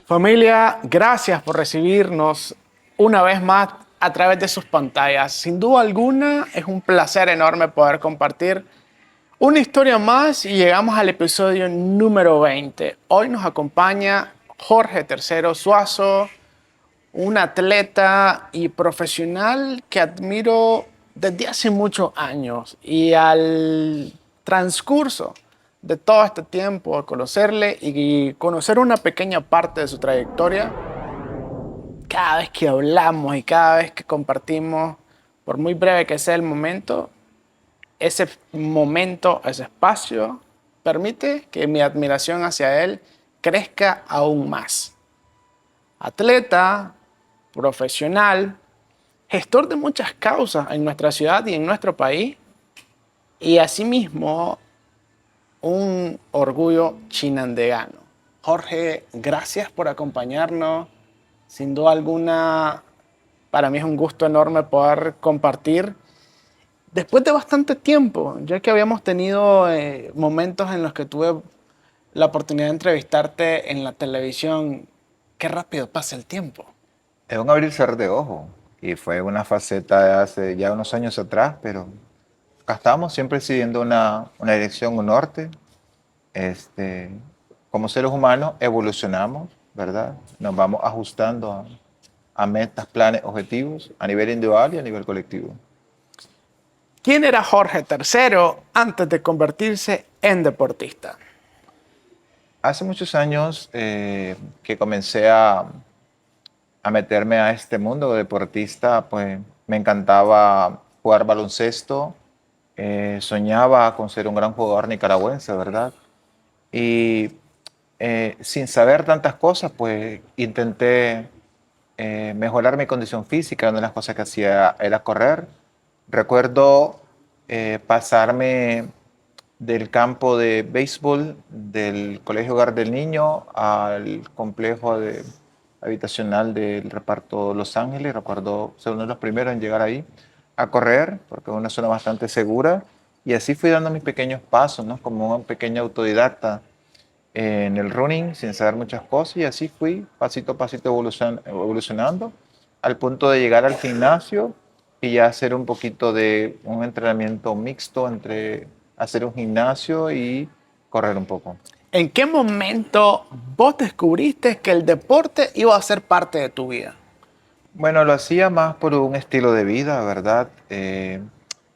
Familia, gracias por recibirnos una vez más a través de sus pantallas. Sin duda alguna, es un placer enorme poder compartir una historia más y llegamos al episodio número 20. Hoy nos acompaña Jorge Tercero Suazo, un atleta y profesional que admiro desde hace muchos años y al transcurso de todo este tiempo, al conocerle y conocer una pequeña parte de su trayectoria, cada vez que hablamos y cada vez que compartimos, por muy breve que sea el momento, ese espacio, permite que mi admiración hacia él crezca aún más. Atleta, profesional, gestor de muchas causas en nuestra ciudad y en nuestro país, y asimismo un orgullo chinandegano. Jorge, gracias por acompañarnos. Sin duda alguna, para mí es un gusto enorme poder compartir después de bastante tiempo, ya que habíamos tenido momentos en los que tuve la oportunidad de entrevistarte en la televisión. Qué rápido pasa el tiempo. Es un abrir y cerrar de ojo y fue una faceta de hace ya unos años atrás, pero acá estamos siempre siguiendo una dirección, un norte. Este, Como seres humanos evolucionamos, ¿verdad? Nos vamos ajustando a metas, planes, objetivos a nivel individual y a nivel colectivo. ¿Quién era Jorge Tercero antes de convertirse en deportista? Hace muchos años que comencé a meterme a este mundo de deportista, pues me encantaba jugar baloncesto, soñaba con ser un gran jugador nicaragüense, ¿verdad? Y sin saber tantas cosas, pues intenté mejorar mi condición física. Una de las cosas que hacía era correr. Recuerdo pasarme del campo de béisbol del Colegio Hogar del Niño al complejo habitacional del reparto Los Ángeles. Recuerdo ser uno de los primeros en llegar ahí a correr, porque es una zona bastante segura. Y así fui dando mis pequeños pasos, ¿no? Como un pequeño autodidacta en el running, sin saber muchas cosas. Y así fui, pasito a pasito, evolucionando, al punto de llegar al gimnasio y ya hacer un poquito de un entrenamiento mixto entre hacer un gimnasio y correr un poco. ¿En qué momento vos descubriste que el deporte iba a ser parte de tu vida? Bueno, lo hacía más por un estilo de vida, ¿verdad?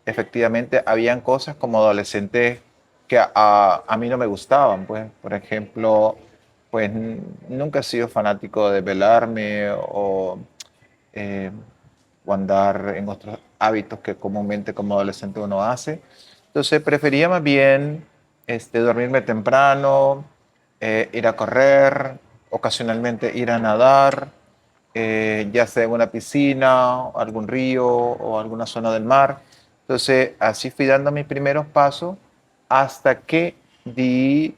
Efectivamente, habían cosas como adolescente que a mí no me gustaban, pues, por ejemplo, pues nunca he sido fanático de velarme eh, o andar en otros hábitos que comúnmente como adolescente uno hace. Entonces prefería más bien dormirme temprano, ir a correr, ocasionalmente ir a nadar, ya sea en una piscina, algún río o alguna zona del mar. Entonces así fui dando mis primeros pasos hasta que di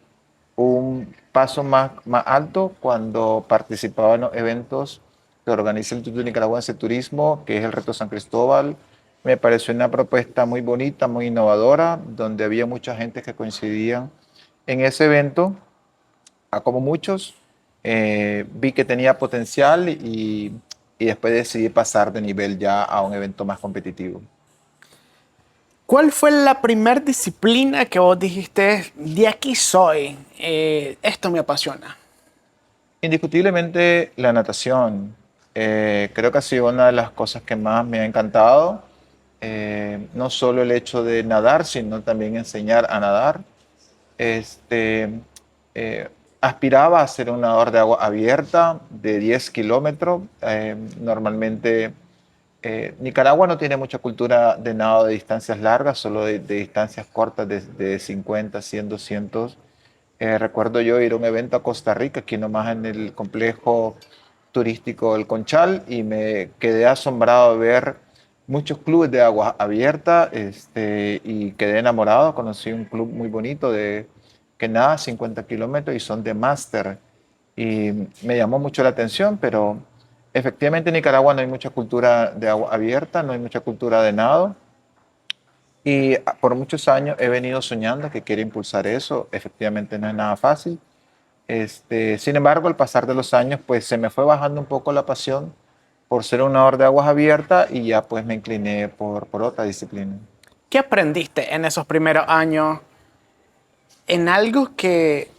un paso más alto cuando participaba en los eventos que organiza el Instituto Nicaragüense de Turismo, que es el Reto San Cristóbal. Me pareció una propuesta muy bonita, muy innovadora, donde había mucha gente que coincidían en ese evento. A como muchos, vi que tenía potencial y después decidí pasar de nivel ya a un evento más competitivo. ¿Cuál fue la primera disciplina que vos dijiste, de aquí soy, esto me apasiona? Indiscutiblemente la natación. Creo que ha sido una de las cosas que más me ha encantado. No solo el hecho de nadar, sino también enseñar a nadar. Este, Aspiraba a ser un nadador de agua abierta de 10 kilómetros. Normalmente Nicaragua no tiene mucha cultura de nado de distancias largas, solo de distancias cortas de 50, 100, 200. Recuerdo yo ir a un evento a Costa Rica, aquí nomás en el complejo turístico El Conchal, y me quedé asombrado de ver muchos clubes de agua abierta, y quedé enamorado. Conocí un club muy bonito que nada 50 kilómetros y son de máster. Y me llamó mucho la atención, pero efectivamente en Nicaragua no hay mucha cultura de agua abierta, no hay mucha cultura de nado. Y por muchos años he venido soñando que quiero impulsar eso. Efectivamente no es nada fácil, Sin embargo, al pasar de los años, pues se me fue bajando un poco la pasión por ser un nadador de aguas abiertas y ya pues me incliné por otra disciplina. ¿Qué aprendiste en esos primeros años en algo que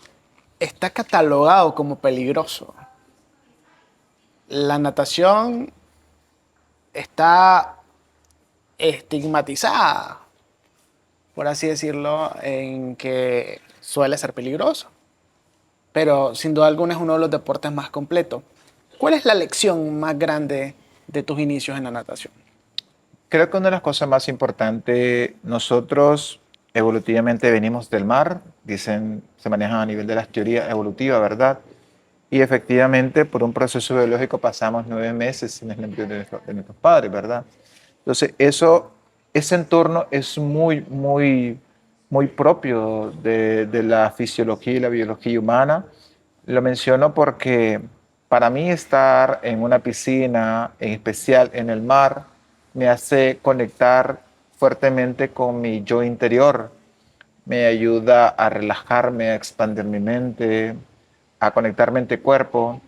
está catalogado como peligroso? La natación está estigmatizada, por así decirlo, en que suele ser peligroso, pero sin duda alguna es uno de los deportes más completos. ¿Cuál es la lección más grande de tus inicios en la natación? Creo que una de las cosas más importantes, nosotros evolutivamente venimos del mar, dicen, se manejan a nivel de las teorías evolutivas, ¿verdad? Y efectivamente, por un proceso biológico pasamos 9 meses en el embrión de nuestros padres, ¿verdad? Entonces, ese entorno es muy propio de la fisiología y la biología humana. Lo menciono porque para mí estar en una piscina, en especial en el mar, me hace conectar fuertemente con mi yo interior, me ayuda a relajarme, a expandir mi mente, a conectar mente-cuerpo,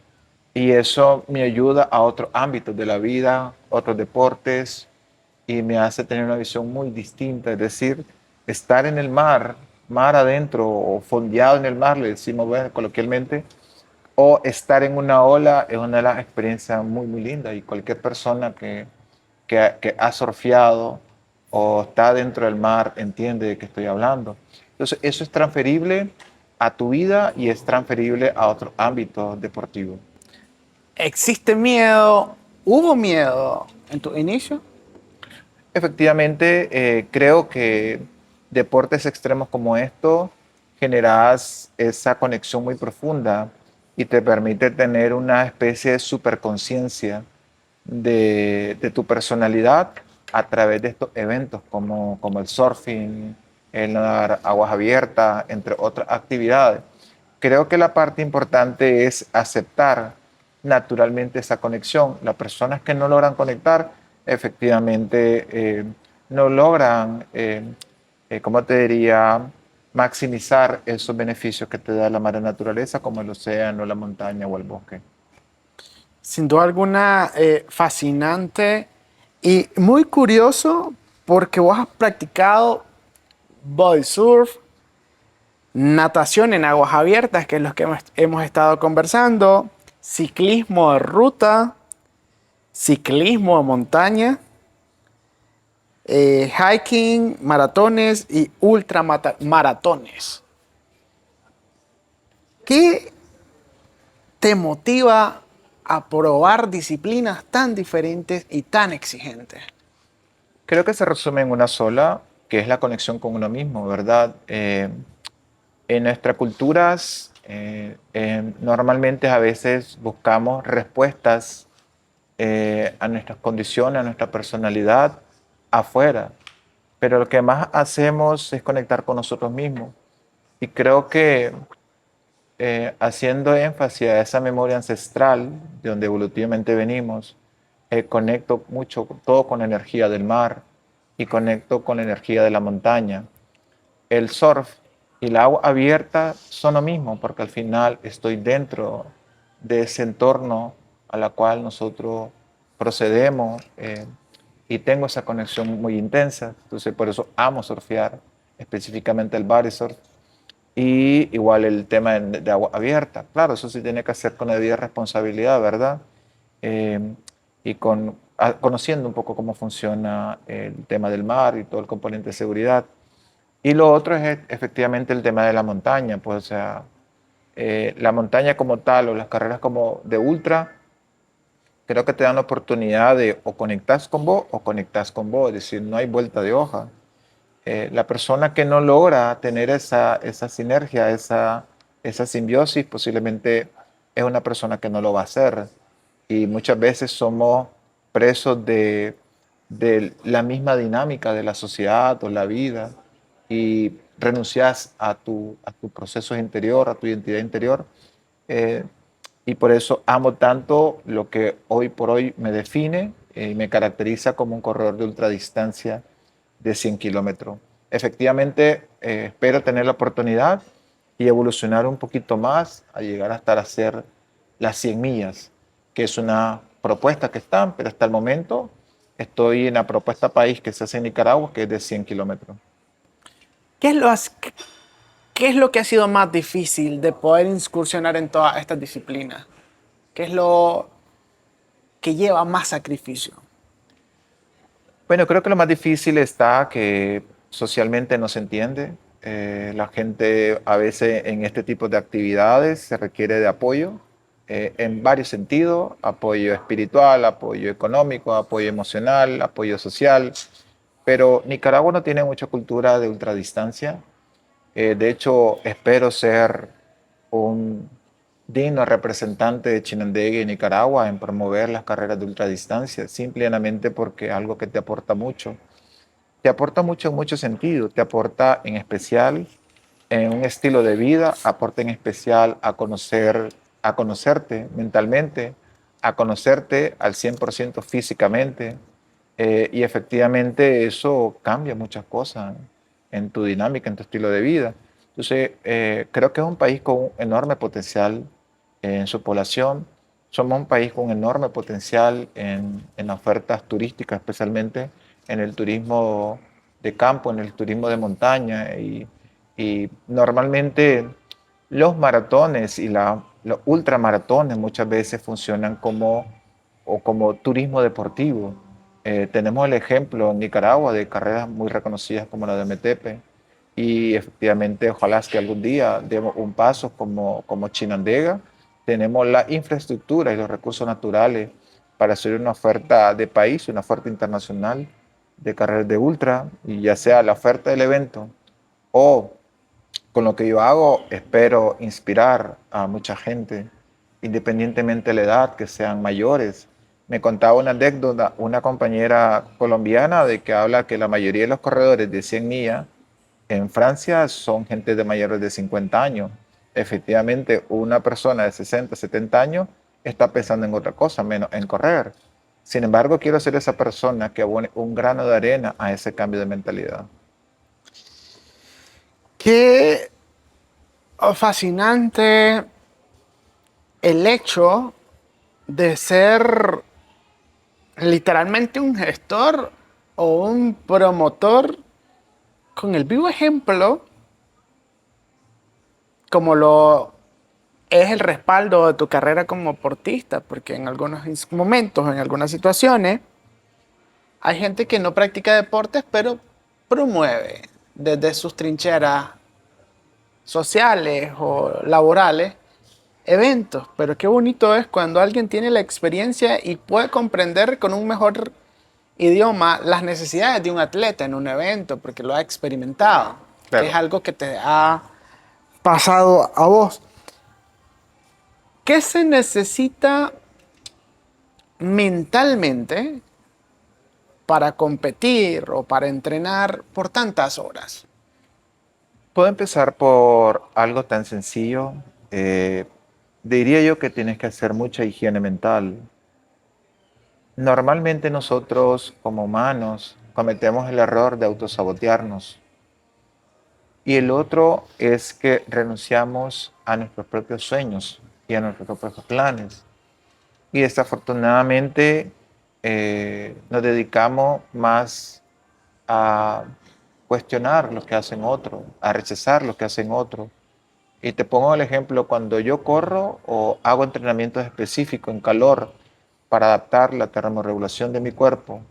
y eso me ayuda a otros ámbitos de la vida, otros deportes, y me hace tener una visión muy distinta. Es decir, estar en el mar, mar adentro o fondeado en el mar, le decimos bueno, coloquialmente, o estar en una ola es una de las experiencias muy lindas, y cualquier persona que ha surfeado o está dentro del mar entiende de qué estoy hablando. Entonces, eso es transferible a tu vida y es transferible a otros ámbitos deportivos. ¿Existe miedo? ¿Hubo miedo en tu inicio? Efectivamente, creo que deportes extremos como esto generas esa conexión muy profunda y te permite tener una especie de superconciencia de tu personalidad a través de estos eventos como el surfing, el nadar aguas abiertas, entre otras actividades. Creo que la parte importante es aceptar naturalmente esa conexión. Las personas que no logran conectar, efectivamente, no logran, ¿cómo te diría?, maximizar esos beneficios que te da la madre naturaleza, como el océano, la montaña o el bosque. Sin duda alguna, fascinante y muy curioso porque vos has practicado body surf, natación en aguas abiertas, que es lo que hemos estado conversando, ciclismo de ruta, ciclismo de montaña, hiking, maratones y ultramaratones. ¿Qué te motiva a probar disciplinas tan diferentes y tan exigentes? Creo que se resume en una sola, que es la conexión con uno mismo, ¿verdad? En nuestras culturas, normalmente a veces buscamos respuestas a nuestras condiciones, a nuestra personalidad afuera, pero lo que más hacemos es conectar con nosotros mismos. Y creo que haciendo énfasis a esa memoria ancestral de donde evolutivamente venimos, conecto mucho todo con la energía del mar y conecto con la energía de la montaña. El surf y el agua abierta son lo mismo, porque al final estoy dentro de ese entorno a la cual nosotros procedemos, y tengo esa conexión muy intensa. Entonces, por eso amo surfear, específicamente el body surf. Y igual el tema de agua abierta. Claro, eso sí tiene que hacer con la debida responsabilidad, ¿verdad? Eh, y conociendo un poco cómo funciona el tema del mar y todo el componente de seguridad. Y lo otro es efectivamente el tema de la montaña, pues o sea, la montaña como tal o las carreras como de ultra, creo que te dan la oportunidad de o conectas con vos o conectas con vos, es decir, no hay vuelta de hoja. La persona que no logra tener esa sinergia, esa simbiosis, posiblemente es una persona que no lo va a hacer. Y muchas veces somos presos de la misma dinámica de la sociedad o la vida y renuncias a tu proceso interior, a tu identidad interior. eh, y por eso amo tanto lo que hoy por hoy me define y me caracteriza como un corredor de ultradistancia de 100 kilómetros. Efectivamente, espero tener la oportunidad y evolucionar un poquito más a llegar hasta hacer las 100 millas, que es una propuesta que están, pero hasta el momento estoy en la propuesta país que se hace en Nicaragua, que es de 100 kilómetros. ¿Qué es qué es lo que ha sido más difícil de poder incursionar en todas estas disciplinas? ¿Qué es lo que lleva más sacrificio? Bueno, creo que lo más difícil está que socialmente no se entiende. La gente a veces en este tipo de actividades se requiere de apoyo en varios sentidos, apoyo espiritual, apoyo económico, apoyo emocional, apoyo social, pero Nicaragua no tiene mucha cultura de ultradistancia. De hecho, espero ser un digno representante de Chinandega y Nicaragua en promover las carreras de ultradistancia, simplemente porque es algo que te aporta mucho. Te aporta mucho en muchos sentidos, te aporta en especial en un estilo de vida, aporta en especial a conocerte mentalmente, a conocerte al 100% físicamente, y efectivamente eso cambia muchas cosas en tu dinámica, en tu estilo de vida. Entonces, creo que es un país con un enorme potencial en su población. Somos un país con enorme potencial en ofertas turísticas, especialmente en el turismo de campo, en el turismo de montaña. Y normalmente los maratones y los ultramaratones muchas veces funcionan como turismo deportivo. Tenemos el ejemplo en Nicaragua de carreras muy reconocidas como la de Metepe, y efectivamente ojalá es que algún día demos un paso como Chinandega. Tenemos la infraestructura y los recursos naturales para hacer una oferta de país, una oferta internacional de carreras de ultra, y ya sea la oferta del evento o con lo que yo hago, espero inspirar a mucha gente, independientemente de la edad, que sean mayores. Me contaba una anécdota, una compañera colombiana, de que habla que la mayoría de los corredores de 100 millas en Francia son gente de mayores de 50 años. Efectivamente, una persona de 60, 70 años está pensando en otra cosa, menos en correr. Sin embargo, quiero ser esa persona que abone un grano de arena a ese cambio de mentalidad. Qué fascinante el hecho de ser literalmente un gestor o un promotor con el vivo ejemplo, como lo es el respaldo de tu carrera como deportista, porque en algunos momentos, en algunas situaciones, hay gente que no practica deportes, pero promueve desde sus trincheras sociales o laborales eventos. Pero qué bonito es cuando alguien tiene la experiencia y puede comprender con un mejor idioma las necesidades de un atleta en un evento, porque lo ha experimentado, que es Claro. algo que te ha pasado a vos. ¿Qué se necesita mentalmente para competir o para entrenar por tantas horas? Puedo empezar por algo tan sencillo. Eh, Diría yo que tienes que hacer mucha higiene mental. Normalmente nosotros como humanos cometemos el error de autosabotearnos. Y el otro es que renunciamos a nuestros propios sueños y a nuestros propios planes. Y desafortunadamente nos dedicamos más a cuestionar lo que hacen otros, a rechazar lo que hacen otros. Y te pongo el ejemplo, cuando yo corro o hago entrenamientos específicos en calor para adaptar la termorregulación de mi cuerpo,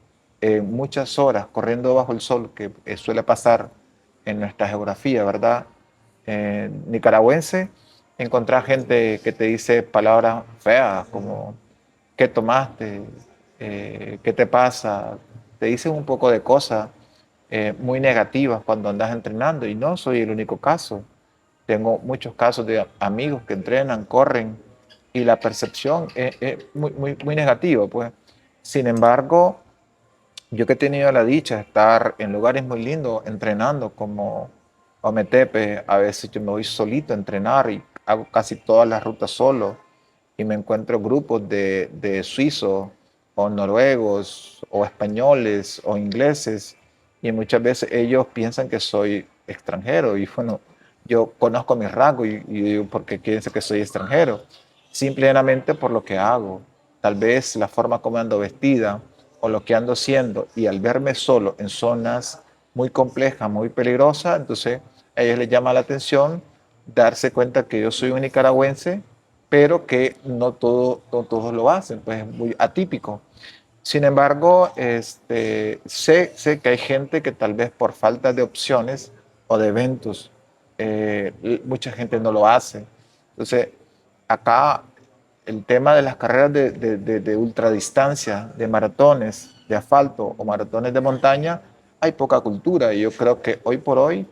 muchas horas corriendo bajo el sol, que suele pasar en nuestra geografía, ¿verdad? Nicaragüense, encontrar gente que te dice palabras feas como ¿qué tomaste? ¿Qué te pasa? Te dicen un poco de cosas muy negativas cuando andas entrenando, y no soy el único caso. Tengo muchos casos de amigos que entrenan, corren, y la percepción es muy negativa, pues. Sin embargo, yo que he tenido la dicha de estar en lugares muy lindos entrenando como Ometepe, a veces yo me voy solito a entrenar y hago casi todas las rutas solo, y me encuentro grupos de suizos o noruegos o españoles o ingleses, y muchas veces ellos piensan que soy extranjero, y bueno, Yo conozco mis rasgos y digo, ¿por qué quieren que soy extranjero? Simplemente por lo que hago. Tal vez la forma como ando vestida o lo que ando haciendo y al verme solo en zonas muy complejas, muy peligrosas, entonces a ellos les llama la atención darse cuenta que yo soy un nicaragüense, pero que no todos lo hacen, pues es muy atípico. Sin embargo, sé que hay gente que tal vez por falta de opciones o de eventos, mucha gente no lo hace. Entonces, acá el tema de las carreras de ultradistancia, de maratones, de asfalto o maratones de montaña, hay poca cultura y yo creo que hoy por hoy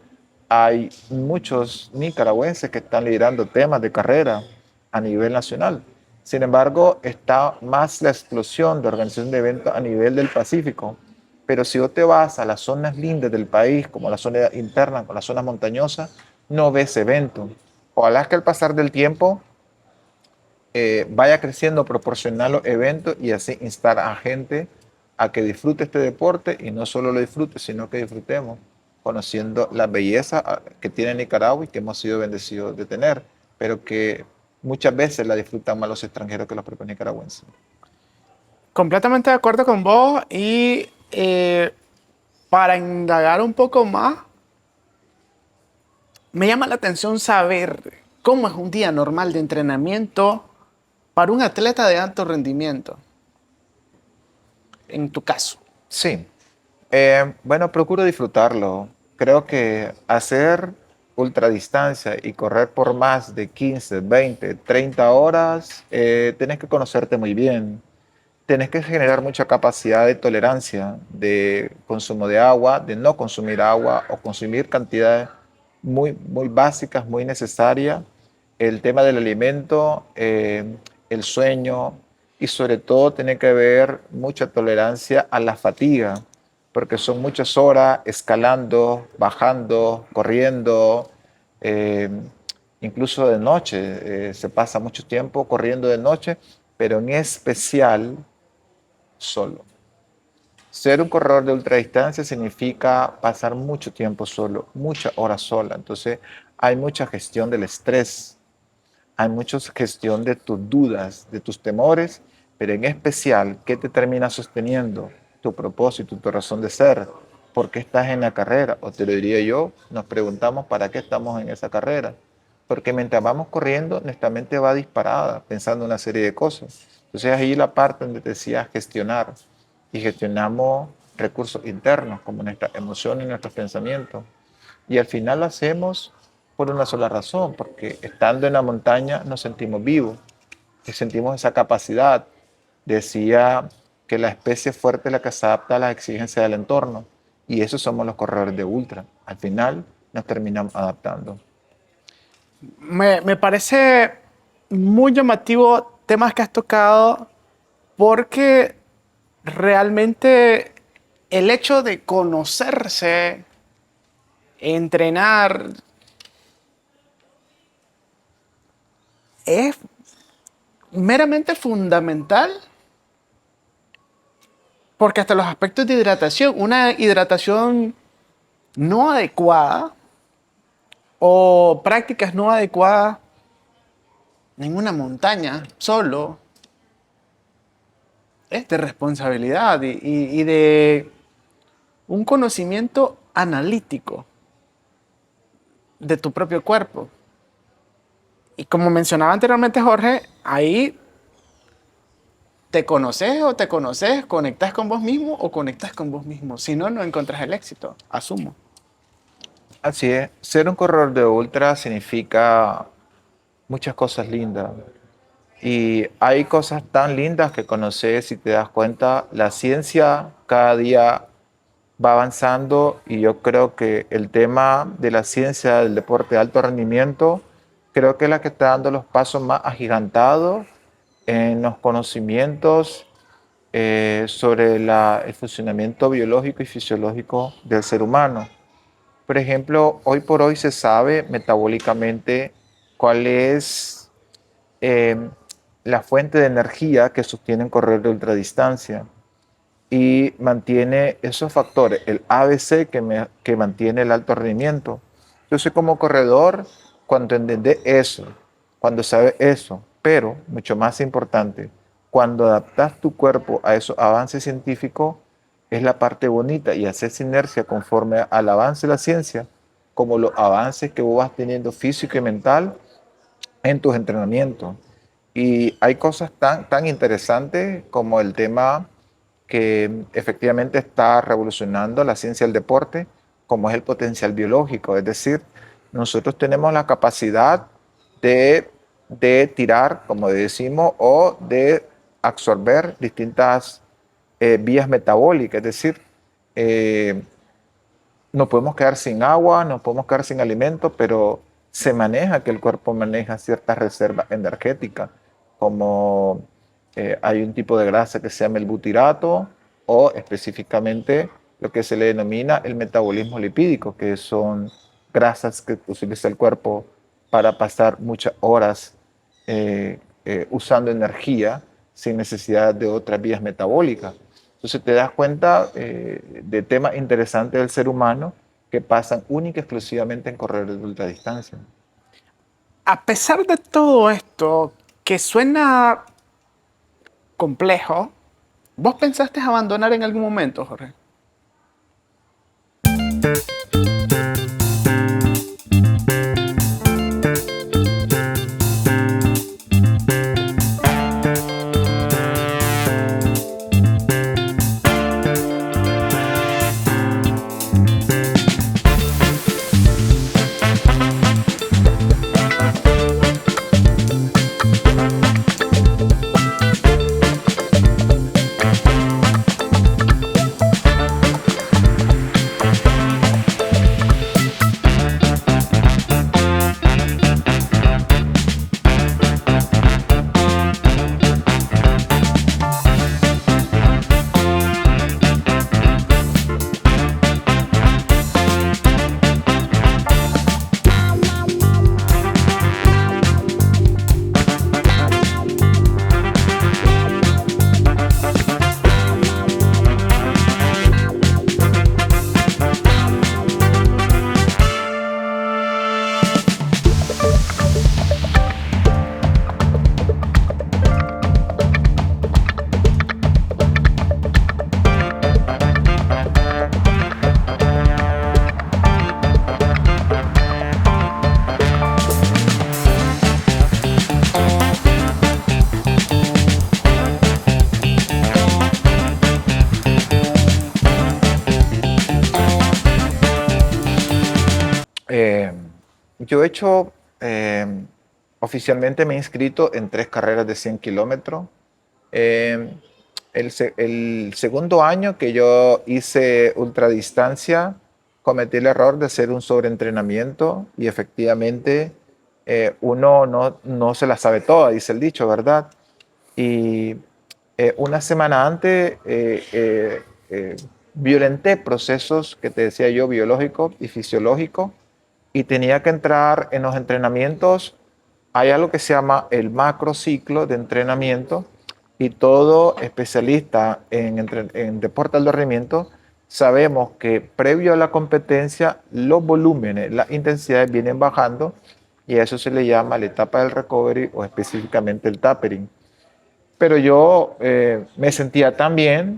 hay muchos nicaragüenses que están liderando temas de carrera a nivel nacional. Sin embargo, está más la explosión de organización de eventos a nivel del Pacífico. Pero si vos te vas a las zonas lindas del país, como la zona interna, o las zonas montañosas, no ves eventos. Ojalá que al pasar del tiempo vaya creciendo proporcional los eventos y así instar a gente a que disfrute este deporte y no solo lo disfrute, sino que disfrutemos conociendo la belleza que tiene Nicaragua y que hemos sido bendecidos de tener, pero que muchas veces la disfrutan más los extranjeros que los propios nicaragüenses. Completamente de acuerdo con vos y para indagar un poco más, me llama la atención saber cómo es un día normal de entrenamiento para un atleta de alto rendimiento, en tu caso. Sí, bueno, procuro disfrutarlo. Creo que hacer ultradistancia y correr por más de 15, 20, 30 horas, tenés que conocerte muy bien. Tenés que generar mucha capacidad de tolerancia, de consumo de agua, de no consumir agua o consumir cantidades muy básicas, muy necesarias. El tema del alimento, el sueño y sobre todo tiene que ver mucha tolerancia a la fatiga, porque son muchas horas escalando, bajando, corriendo, eh, incluso de noche. Se pasa mucho tiempo corriendo de noche, pero en especial solo. Ser un corredor de ultradistancia significa pasar mucho tiempo solo, muchas horas sola. Entonces hay mucha gestión del estrés, hay mucha gestión de tus dudas, de tus temores, pero en especial, ¿qué te termina sosteniendo? Tu propósito, tu razón de ser. ¿Por qué estás en la carrera? O te lo diría yo, nos preguntamos para qué estamos en esa carrera. Porque mientras vamos corriendo, nuestra mente va disparada, pensando una serie de cosas. Entonces ahí la parte donde te decía gestionar. Y gestionamos recursos internos, como nuestras emociones y nuestros pensamientos. Y al final lo hacemos por una sola razón, porque estando en la montaña nos sentimos vivos y sentimos esa capacidad. Decía que la especie fuerte es la que se adapta a las exigencias del entorno y esos somos los corredores de ultra. Al final nos terminamos adaptando. Me parece muy llamativo temas que has tocado porque realmente el hecho de conocerse, entrenar, es meramente fundamental porque hasta los aspectos de hidratación, una hidratación no adecuada o prácticas no adecuadas en una montaña solo es de responsabilidad y de un conocimiento analítico de tu propio cuerpo. Y como mencionaba anteriormente Jorge, ahí te conoces, conectas con vos mismo o conectas con vos mismo. Si no, no encontrás el éxito, asumo. Así es, ser un corredor de ultra significa muchas cosas lindas. Y hay cosas tan lindas que conoces y te das cuenta. La ciencia cada día va avanzando y yo creo que el tema de la ciencia del deporte de alto rendimiento, creo que es la que está dando los pasos más agigantados en los conocimientos sobre el funcionamiento biológico y fisiológico del ser humano. Por ejemplo, hoy por hoy se sabe metabólicamente cuál es eh, la fuente de energía que sostiene un corredor de ultradistancia y mantiene esos factores, el ABC que mantiene el alto rendimiento. Entonces, como corredor, cuando entendés eso, cuando sabes eso, pero mucho más importante, cuando adaptas tu cuerpo a esos avances científicos, es la parte bonita y haces inercia conforme al avance de la ciencia, como los avances que vos vas teniendo físico y mental en tus entrenamientos. Y hay cosas tan interesantes como el tema que efectivamente está revolucionando la ciencia del deporte, como es el potencial biológico. Es decir, nosotros tenemos la capacidad de tirar, como decimos, o de absorber distintas vías metabólicas. Es decir, eh, nos podemos quedar sin agua, nos podemos quedar sin alimento, pero se maneja que el cuerpo maneja ciertas reservas energéticas, como hay un tipo de grasa que se llama el butirato o específicamente lo que se le denomina el metabolismo lipídico, que son grasas que utiliza el cuerpo para pasar muchas horas usando energía sin necesidad de otras vías metabólicas. Entonces te das cuenta de temas interesantes del ser humano que pasan única y exclusivamente en corredores de ultradistancia. A pesar de todo esto, que suena complejo, ¿vos pensaste abandonar en algún momento, Jorge? Eh, yo he hecho, oficialmente me he inscrito en 3 carreras de 100 kilómetros. Eh, el segundo año que yo hice ultradistancia, cometí el error de hacer un sobreentrenamiento y efectivamente uno no se la sabe toda, dice el dicho, ¿verdad? Y una semana antes violenté procesos que te decía yo, biológicos y fisiológicos, y tenía que entrar en los entrenamientos. Hay algo que se llama el macrociclo de entrenamiento y todo especialista en deporte de alto rendimiento sabemos que previo a la competencia los volúmenes, las intensidades vienen bajando y a eso se le llama la etapa del recovery o específicamente el tapering. Pero yo me sentía tan bien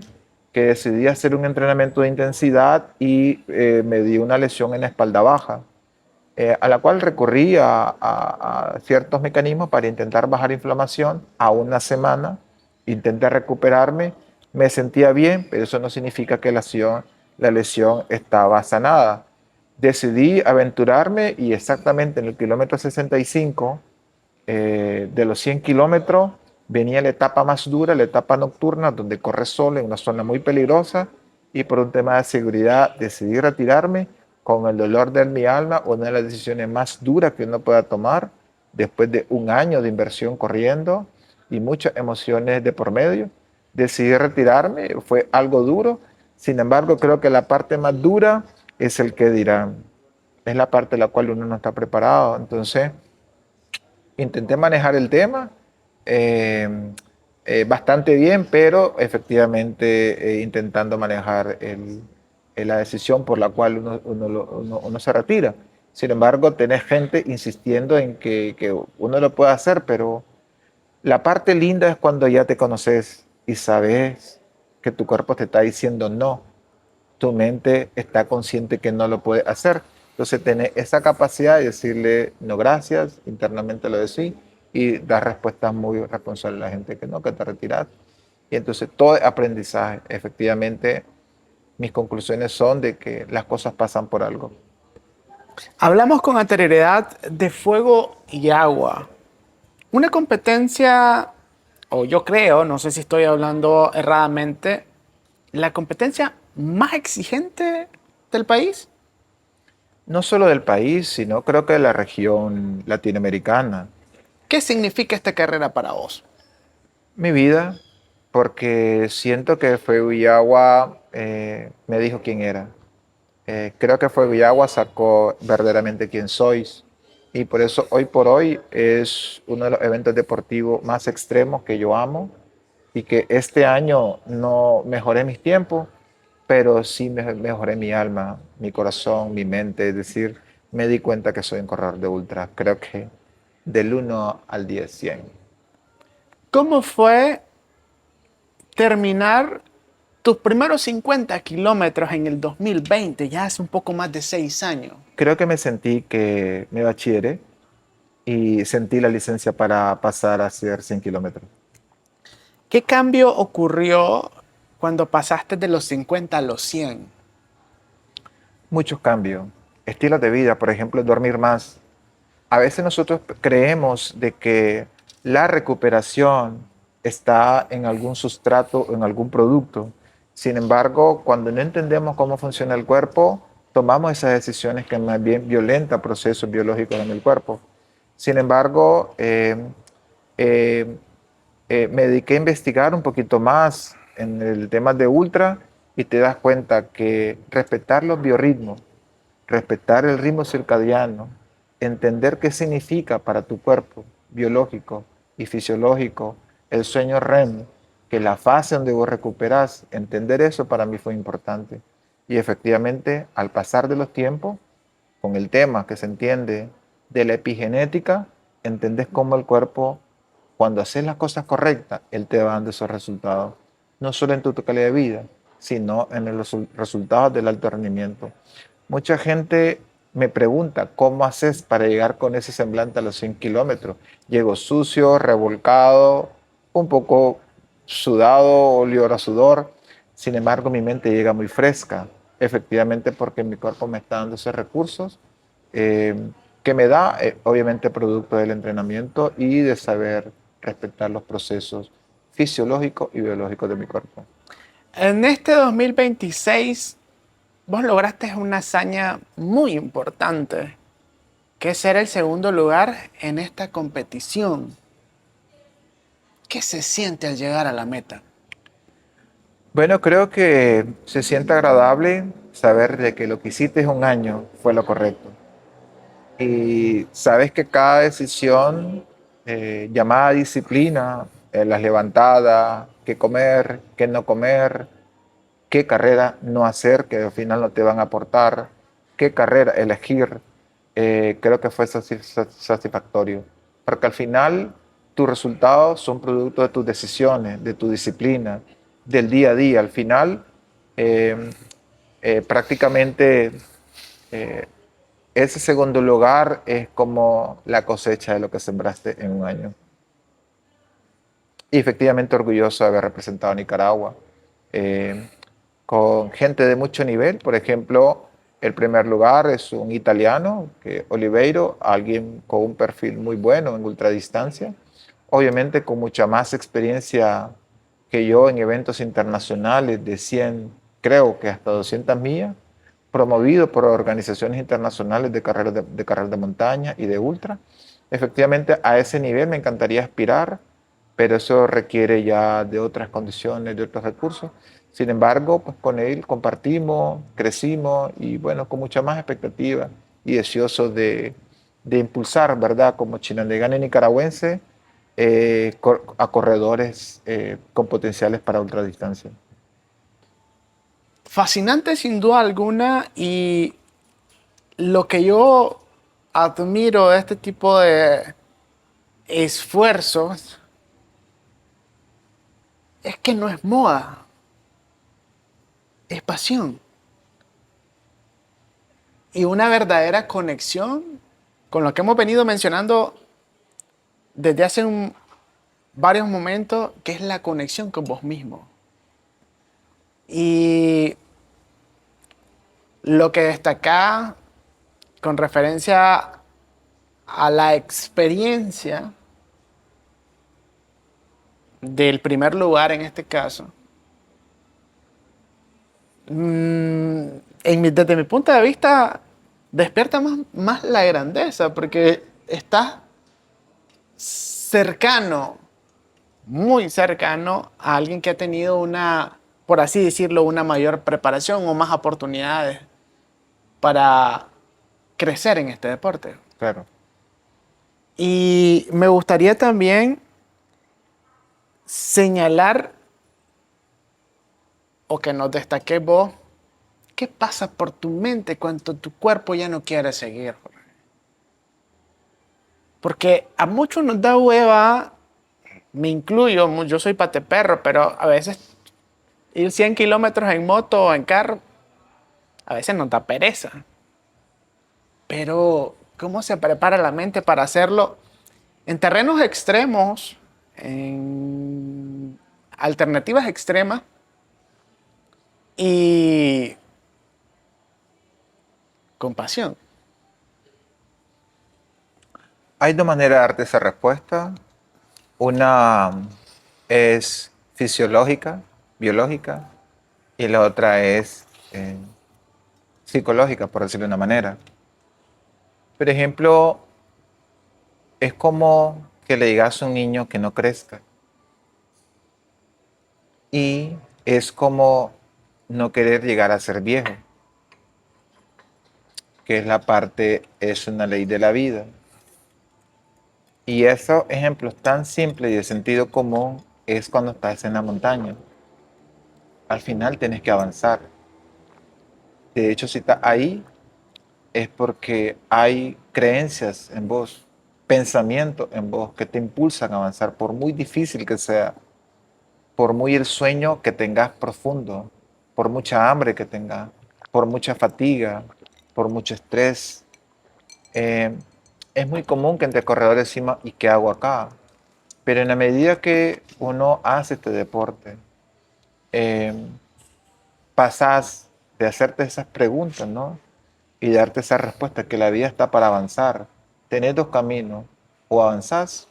que decidí hacer un entrenamiento de intensidad y me di una lesión en la espalda baja, a la cual recurrí a ciertos mecanismos para intentar bajar inflamación. A una semana intenté recuperarme, me sentía bien, pero eso no significa que la lesión estaba sanada. Decidí aventurarme y exactamente en el kilómetro 65 de los 100 kilómetros venía la etapa más dura, la etapa nocturna, donde corre solo en una zona muy peligrosa y por un tema de seguridad decidí retirarme con el dolor de mi alma, una de las decisiones más duras que uno pueda tomar después de un año de inversión corriendo y muchas emociones de por medio. Decidí retirarme, fue algo duro, sin embargo creo que la parte más dura es el que dirán, es la parte de la cual uno no está preparado. Entonces intenté manejar el tema bastante bien, pero efectivamente intentando manejar la decisión por la cual uno se retira. Sin embargo, tenés gente insistiendo en que uno lo puede hacer, pero la parte linda es cuando ya te conoces y sabes que tu cuerpo te está diciendo no, tu mente está consciente que no lo puede hacer. Entonces, tenés esa capacidad de decirle no gracias, internamente lo decís, y dar respuestas muy responsables a la gente que no, que te retiras. Y entonces todo es aprendizaje. Efectivamente, mis conclusiones son de que las cosas pasan por algo. Hablamos con anterioridad de fuego y agua. Una competencia, o yo creo, no sé si estoy hablando erradamente, la competencia más exigente del país. No solo del país, sino creo que de la región latinoamericana. ¿Qué significa esta carrera para vos? Mi vida, porque siento que Fuego y Agua me dijo quién era. Creo que Fuego y Agua sacó verdaderamente quién sois. Y por eso hoy por hoy es uno de los eventos deportivos más extremos que yo amo y que este año no mejoré mis tiempos, pero sí mejoré mi alma, mi corazón, mi mente. Es decir, me di cuenta que soy un corredor de ultra. Creo que del 1 al 10, 100. ¿Cómo fue terminar tus primeros 50 kilómetros en el 2020, ya hace un poco más de 6 años? Creo que me sentí que me bachilleré y sentí la licencia para pasar a hacer 100 kilómetros. ¿Qué cambio ocurrió cuando pasaste de los 50 a los 100? Muchos cambios. Estilos de vida, por ejemplo, dormir más. A veces nosotros creemos de que la recuperación está en algún sustrato, en algún producto. Sin embargo, cuando no entendemos cómo funciona el cuerpo, tomamos esas decisiones que más bien violentan procesos biológicos en el cuerpo. Sin embargo, eh, me dediqué a investigar un poquito más en el tema de ultra y te das cuenta que respetar los biorritmos, respetar el ritmo circadiano, entender qué significa para tu cuerpo biológico y fisiológico el sueño REM, que la fase donde vos recuperás, entender eso para mí fue importante. Y efectivamente, al pasar de los tiempos, con el tema que se entiende de la epigenética, entendés cómo el cuerpo, cuando haces las cosas correctas, él te va dando esos resultados, no solo en tu calidad de vida, sino en los resultados del alto rendimiento. Mucha gente me pregunta, ¿cómo haces para llegar con ese semblante a los 100 kilómetros? Llego sucio, revolcado, un poco sudado, olor a sudor. Sin embargo, mi mente llega muy fresca, efectivamente porque mi cuerpo me está dando esos recursos eh, que me da, obviamente, producto del entrenamiento y de saber respetar los procesos fisiológicos y biológicos de mi cuerpo. En este 2026, vos lograste una hazaña muy importante, que es ser el segundo lugar en esta competición. ¿Qué se siente al llegar a la meta? Bueno, creo que se siente agradable saber de que lo que hiciste es un año fue lo correcto. Y sabes que cada decisión llamada disciplina, las levantadas, qué comer, qué no comer, qué carrera no hacer, que al final no te van a aportar, qué carrera elegir, creo que fue satisfactorio. Porque al final tus resultados son producto de tus decisiones, de tu disciplina, del día a día. Al final, eh, prácticamente eh, ese segundo lugar es como la cosecha de lo que sembraste en un año. Y efectivamente orgulloso de haber representado a Nicaragua. eh, con gente de mucho nivel. Por ejemplo, el primer lugar es un italiano, que Oliveiro, alguien con un perfil muy bueno en ultradistancia, obviamente con mucha más experiencia que yo en eventos internacionales de 100, creo que hasta 200 millas, promovido por organizaciones internacionales de carreras de montaña y de ultra. Efectivamente, a ese nivel me encantaría aspirar, pero eso requiere ya de otras condiciones, de otros recursos. Sin embargo, pues con él compartimos, crecimos y bueno, con mucha más expectativa y deseoso de impulsar, ¿verdad? Como chinandegane nicaragüense, a corredores con potenciales para ultradistancia. Fascinante sin duda alguna, y lo que yo admiro este tipo de esfuerzos es que no es moda, es pasión. Y una verdadera conexión con lo que hemos venido mencionando desde hace varios momentos, que es la conexión con vos mismo. Y lo que destaca con referencia a la experiencia del primer lugar en este caso, desde mi punto de vista, despierta más la grandeza, porque estás cercano, muy cercano a alguien que ha tenido una, por así decirlo, una mayor preparación o más oportunidades para crecer en este deporte. Claro. Y me gustaría también señalar o que nos destaque vos, ¿qué pasa por tu mente cuando tu cuerpo ya no quiere seguir? Porque a muchos nos da hueva, me incluyo, yo soy pateperro, pero a veces ir 100 kilómetros en moto o en carro, a veces nos da pereza. Pero, ¿cómo se prepara la mente para hacerlo en terrenos extremos, en alternativas extremas y con pasión? Hay dos maneras de darte esa respuesta. Una es fisiológica, biológica, y la otra es psicológica, por decirlo de una manera. Por ejemplo, es como que le digas a un niño que no crezca. Y es como no querer llegar a ser viejo, que es la parte, es una ley de la vida. Y esos ejemplos tan simples y de sentido común es cuando estás en la montaña. Al final tienes que avanzar. De hecho, si estás ahí, es porque hay creencias en vos, pensamientos en vos que te impulsan a avanzar, por muy difícil que sea, por muy el sueño que tengas profundo, por mucha hambre que tengas, por mucha fatiga, por mucho estrés. Eh, es muy común que entre corredores decimos, ¿y qué hago acá? Pero en la medida que uno hace este deporte, eh, pasas de hacerte esas preguntas, ¿no? Y darte esa respuesta, que la vida está para avanzar. Tenés dos caminos, o avanzás,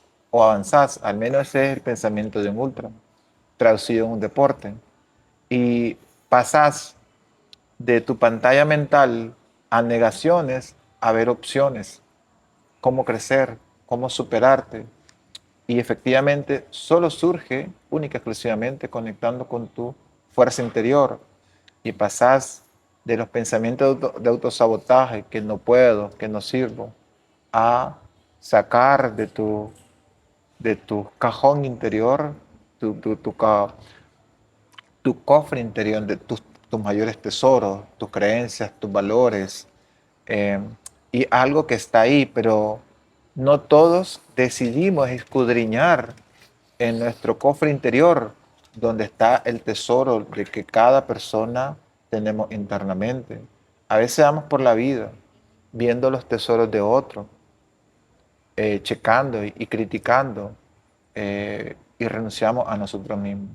al menos ese es el pensamiento de un ultra, traducido en un deporte. Y pasas de tu pantalla mental a negaciones a ver opciones, cómo crecer, cómo superarte. Y efectivamente solo surge única y exclusivamente conectando con tu fuerza interior, y pasas de los pensamientos de autosabotaje, que no puedo, que no sirvo, a sacar de tu cajón interior, tu, tu, tu, ca- tu cofre interior, de tus mayores tesoros, tus creencias, tus valores, eh, y algo que está ahí, pero no todos decidimos escudriñar en nuestro cofre interior, donde está el tesoro de que cada persona tenemos internamente. A veces vamos por la vida viendo los tesoros de otros, checando y criticando, y renunciamos a nosotros mismos.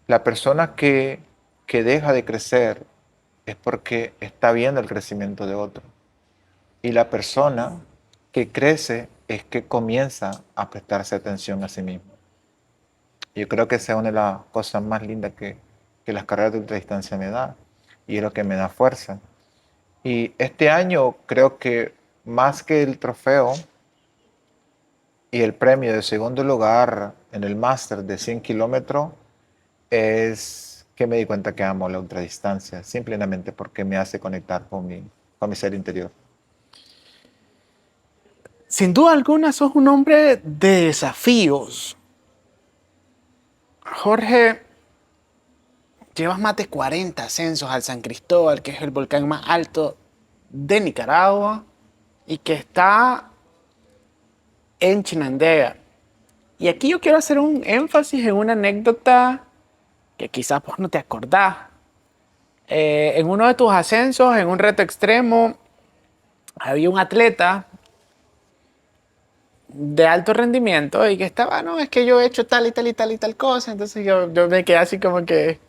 La persona que deja de crecer es porque está viendo el crecimiento de otro. Y la persona que crece es que comienza a prestarse atención a sí mismo. Yo creo que esa es una de las cosas más lindas que las carreras de ultradistancia me dan, y es lo que me da fuerza. Y este año creo que más que el trofeo y el premio de segundo lugar en el máster de 100 kilómetros, es que me di cuenta que amo la ultradistancia, simplemente porque me hace conectar con mi ser interior. Sin duda alguna, sos un hombre de desafíos. Jorge, llevas más de 40 ascensos al San Cristóbal, que es el volcán más alto de Nicaragua. y que está en Chinandega. Y aquí yo quiero hacer un énfasis en una anécdota que quizás vos no te acordás. En uno de tus ascensos, en un reto extremo, había un atleta de alto rendimiento y que estaba, no, es que yo he hecho tal y tal y tal y tal cosa. Entonces yo me quedé así como que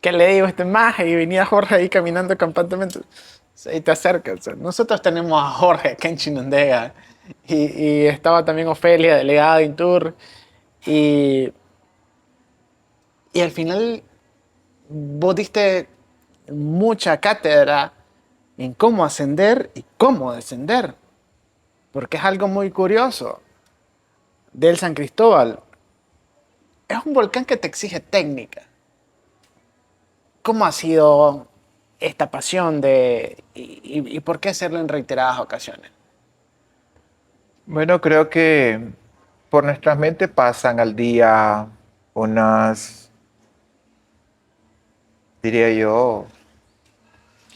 le digo este maje y venía Jorge ahí caminando campantemente. Y te acercas. Nosotros tenemos a Jorge acá en Chinandega y estaba también Ofelia, delegada de Intur. Y, y al final vos diste mucha cátedra en cómo ascender y cómo descender, porque es algo muy curioso del San Cristóbal. Es un volcán que te exige técnica. ¿Cómo ha sido esta pasión y por qué hacerlo en reiteradas ocasiones? Bueno, creo que por nuestras mentes pasan al día unas, diría yo,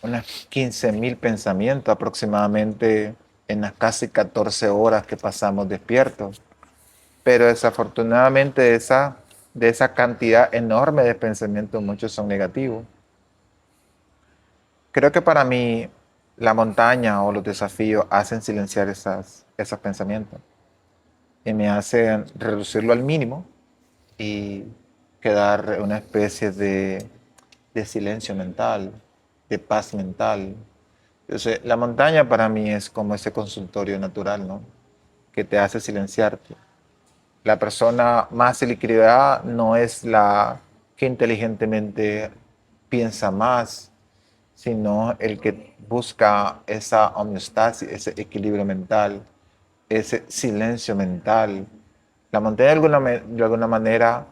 unas 15.000 pensamientos aproximadamente en las casi 14 horas que pasamos despiertos. Pero desafortunadamente de esa cantidad enorme de pensamientos, muchos son negativos. Creo que para mí la montaña o los desafíos hacen silenciar esos pensamientos y me hacen reducirlo al mínimo y quedar una especie de silencio mental, de paz mental. Entonces, la montaña para mí es como ese consultorio natural, ¿no? Que te hace silenciarte. La persona más equilibrada no es la que inteligentemente piensa más, sino el que busca esa homeostasis, ese equilibrio mental, ese silencio mental. La montaña de alguna manera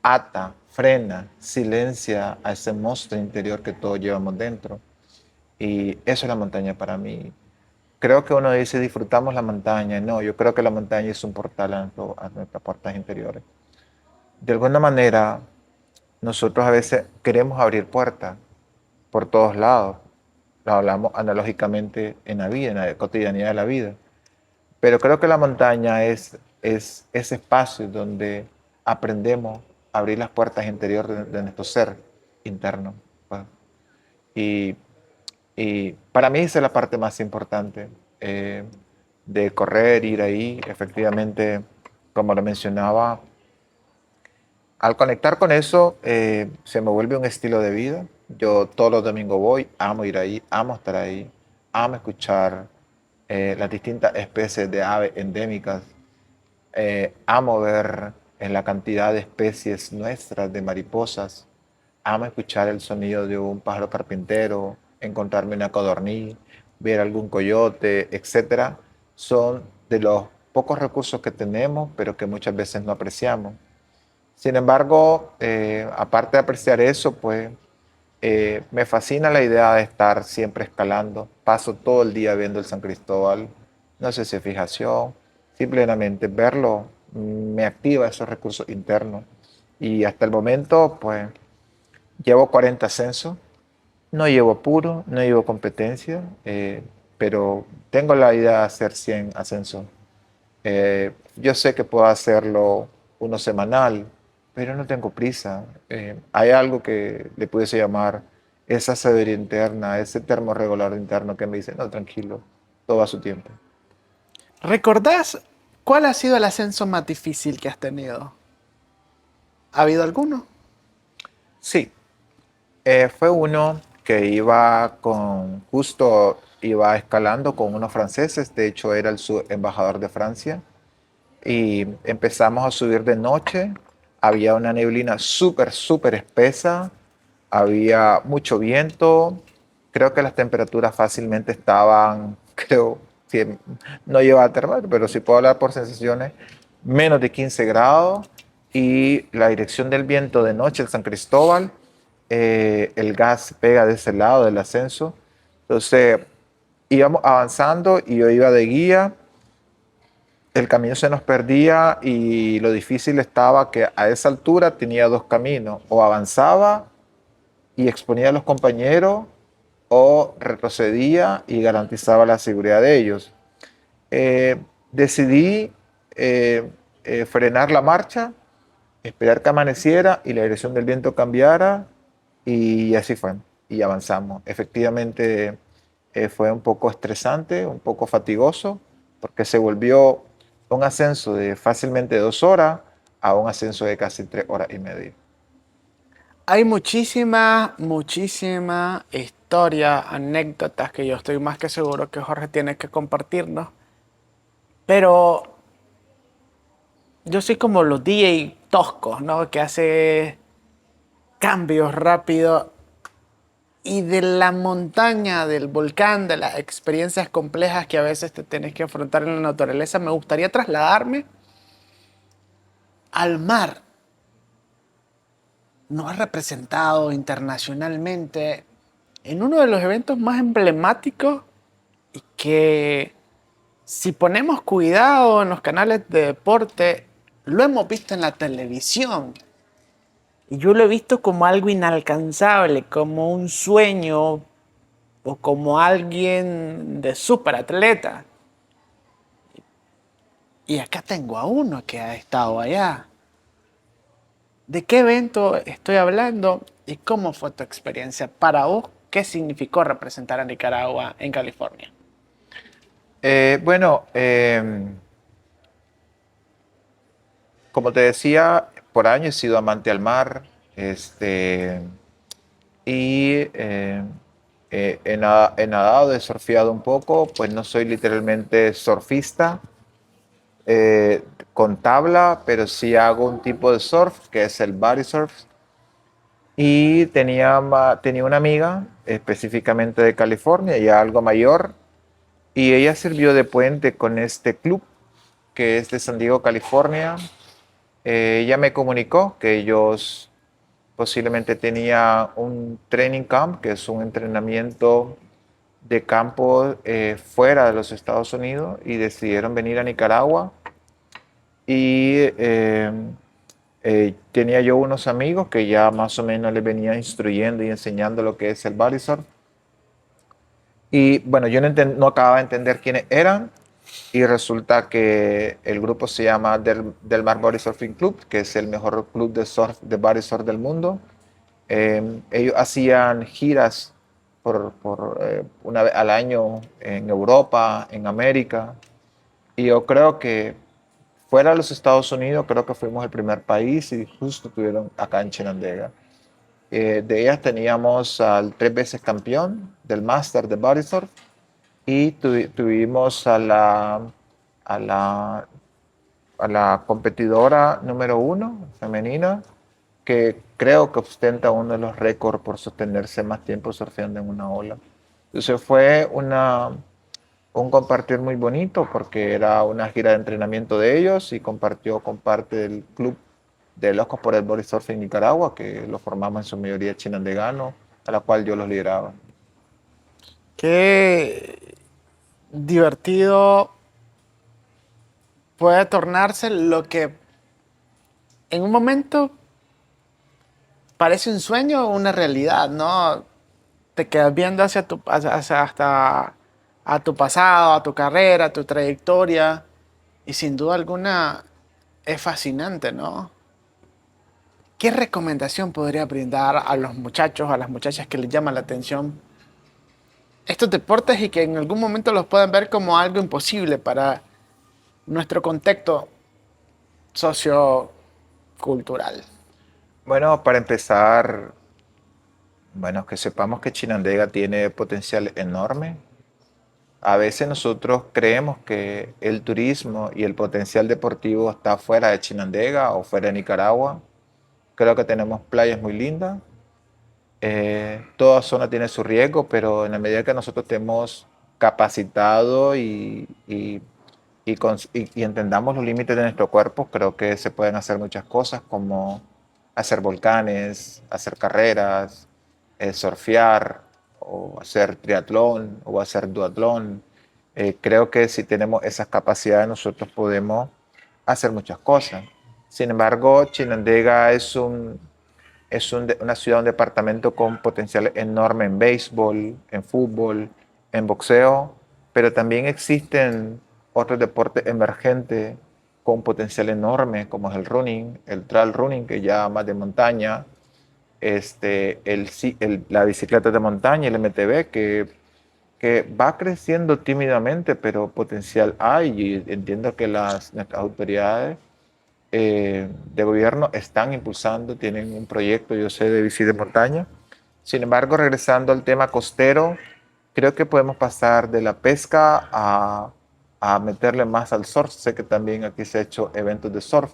ata, frena, silencia a ese monstruo interior que todos llevamos dentro. Y eso es la montaña para mí. Creo que uno dice disfrutamos la montaña. No, yo creo que la montaña es un portal a nuestras puertas interiores. De alguna manera, nosotros a veces queremos abrir puertas por todos lados. Lo hablamos analógicamente en la vida, en la cotidianidad de la vida. Pero creo que la montaña es ese espacio donde aprendemos a abrir las puertas interiores de nuestro ser interno, pues. Y, y para mí esa es la parte más importante de correr, ir ahí. Efectivamente, como lo mencionaba, al conectar con eso, se me vuelve un estilo de vida. Yo todos los domingos voy, amo ir ahí, amo estar ahí, amo escuchar las distintas especies de aves endémicas. Amo ver en la cantidad de especies nuestras de mariposas. Amo escuchar el sonido de un pájaro carpintero, encontrarme una codorniz, ver algún coyote, etcétera. Son de los pocos recursos que tenemos, pero que muchas veces no apreciamos. Sin embargo, aparte de apreciar eso, pues me fascina la idea de estar siempre escalando. Paso todo el día viendo el San Cristóbal. No sé si es fijación, simplemente verlo me activa esos recursos internos. Y hasta el momento, pues llevo 40 ascensos. No llevo puro, no llevo competencia, pero tengo la idea de hacer 100 ascensos. Yo sé que puedo hacerlo uno semanal, pero no tengo prisa. Hay algo que le pudiese llamar esa sabiduría interna, ese termorregulador interno que me dice, no, tranquilo, todo a su tiempo. ¿Recordás cuál ha sido el ascenso más difícil que has tenido? ¿Ha habido alguno? Sí, fue uno que iba escalando con unos franceses, de hecho era el embajador de Francia, y empezamos a subir de noche. Había una neblina súper, súper espesa, había mucho viento. Creo que las temperaturas fácilmente estaban, creo que no lleva a termómetro, pero si puedo hablar por sensaciones, menos de 15 grados. Y la dirección del viento de noche, el San Cristóbal, el gas pega de ese lado del ascenso. Entonces íbamos avanzando y yo iba de guía, el camino se nos perdía y lo difícil estaba que a esa altura tenía dos caminos, o avanzaba y exponía a los compañeros o retrocedía y garantizaba la seguridad de ellos. Decidí frenar la marcha, esperar que amaneciera y la dirección del viento cambiara y así fue. Y avanzamos. Efectivamente fue un poco estresante, un poco fatigoso, porque se volvió un ascenso de fácilmente 2 horas a un ascenso de casi 3 horas y media. Hay muchísima historia, anécdotas que yo estoy más que seguro que Jorge tiene que compartirnos, pero yo soy como los DJ toscos, ¿no? Que hace cambios rápidos y de la montaña, del volcán, de las experiencias complejas que a veces te tienes que afrontar en la naturaleza, me gustaría trasladarme al mar. Nos ha representado internacionalmente en uno de los eventos más emblemáticos y que si ponemos cuidado en los canales de deporte, lo hemos visto en la televisión. Y yo lo he visto como algo inalcanzable, como un sueño o como alguien de superatleta. Y acá tengo a uno que ha estado allá. ¿De qué evento estoy hablando y cómo fue tu experiencia? Para vos, ¿qué significó representar a Nicaragua en California? Bueno, como te decía, por años he sido amante al mar, y he nadado, he surfeado un poco, pues no soy literalmente surfista con tabla, pero sí hago un tipo de surf que es el body surf. Y tenía una amiga específicamente de California, ya algo mayor, y ella sirvió de puente con este club que es de San Diego, California. Ella me comunicó que ellos posiblemente tenía un training camp, que es un entrenamiento de campo fuera de los Estados Unidos, y decidieron venir a Nicaragua. Y tenía yo unos amigos que ya más o menos les venía instruyendo y enseñando lo que es el body surf. Y bueno, yo no acababa de entender quiénes eran, y resulta que el grupo se llama Del Mar Body Surfing Club, que es el mejor club de surf, de body surf del mundo. Ellos hacían giras una vez al año en Europa, en América, y yo creo que fuera de los Estados Unidos, creo que fuimos el primer país y justo tuvieron acá en Chinandega. De ellas teníamos al 3 veces campeón del Master de Body Surf, y tuvimos a la, a la competidora número 1 femenina, que creo que ostenta uno de los récords por sostenerse más tiempo surfeando en una ola. Entonces fue un compartir muy bonito, porque era una gira de entrenamiento de ellos y compartió con parte del club de Locos por el Body Surf en Nicaragua, que lo formamos en su mayoría chinandeganos, a la cual yo los lideraba. Qué divertido puede tornarse lo que en un momento parece un sueño o una realidad, ¿no? Te quedas viendo hasta a tu pasado, a tu carrera, a tu trayectoria, y sin duda alguna es fascinante, ¿no? ¿Qué recomendación podría brindar a los muchachos, a las muchachas que les llama la atención estos deportes y que en algún momento los pueden ver como algo imposible para nuestro contexto sociocultural? Bueno, para empezar, bueno, que sepamos que Chinandega tiene potencial enorme. A veces nosotros creemos que el turismo y el potencial deportivo está fuera de Chinandega o fuera de Nicaragua. Creo que tenemos playas muy lindas. Toda zona tiene su riesgo, pero en la medida que nosotros estemos capacitados y entendamos los límites de nuestro cuerpo, creo que se pueden hacer muchas cosas, como hacer volcanes, hacer carreras, surfear, o hacer triatlón o hacer duatlón. Creo que si tenemos esas capacidades, nosotros podemos hacer muchas cosas. Sin embargo, Chinandega es Es una ciudad, un departamento con potencial enorme en béisbol, en fútbol, en boxeo, pero también existen otros deportes emergentes con potencial enorme, como es el running, el trail running, que ya más de montaña, la bicicleta de montaña, el MTB, que va creciendo tímidamente, pero potencial hay, y entiendo que nuestras autoridades de gobierno están impulsando, tienen un proyecto, yo sé, de bici de montaña. Sin embargo, regresando al tema costero, creo que podemos pasar de la pesca a meterle más al surf. Sé que también aquí se ha hecho eventos de surf.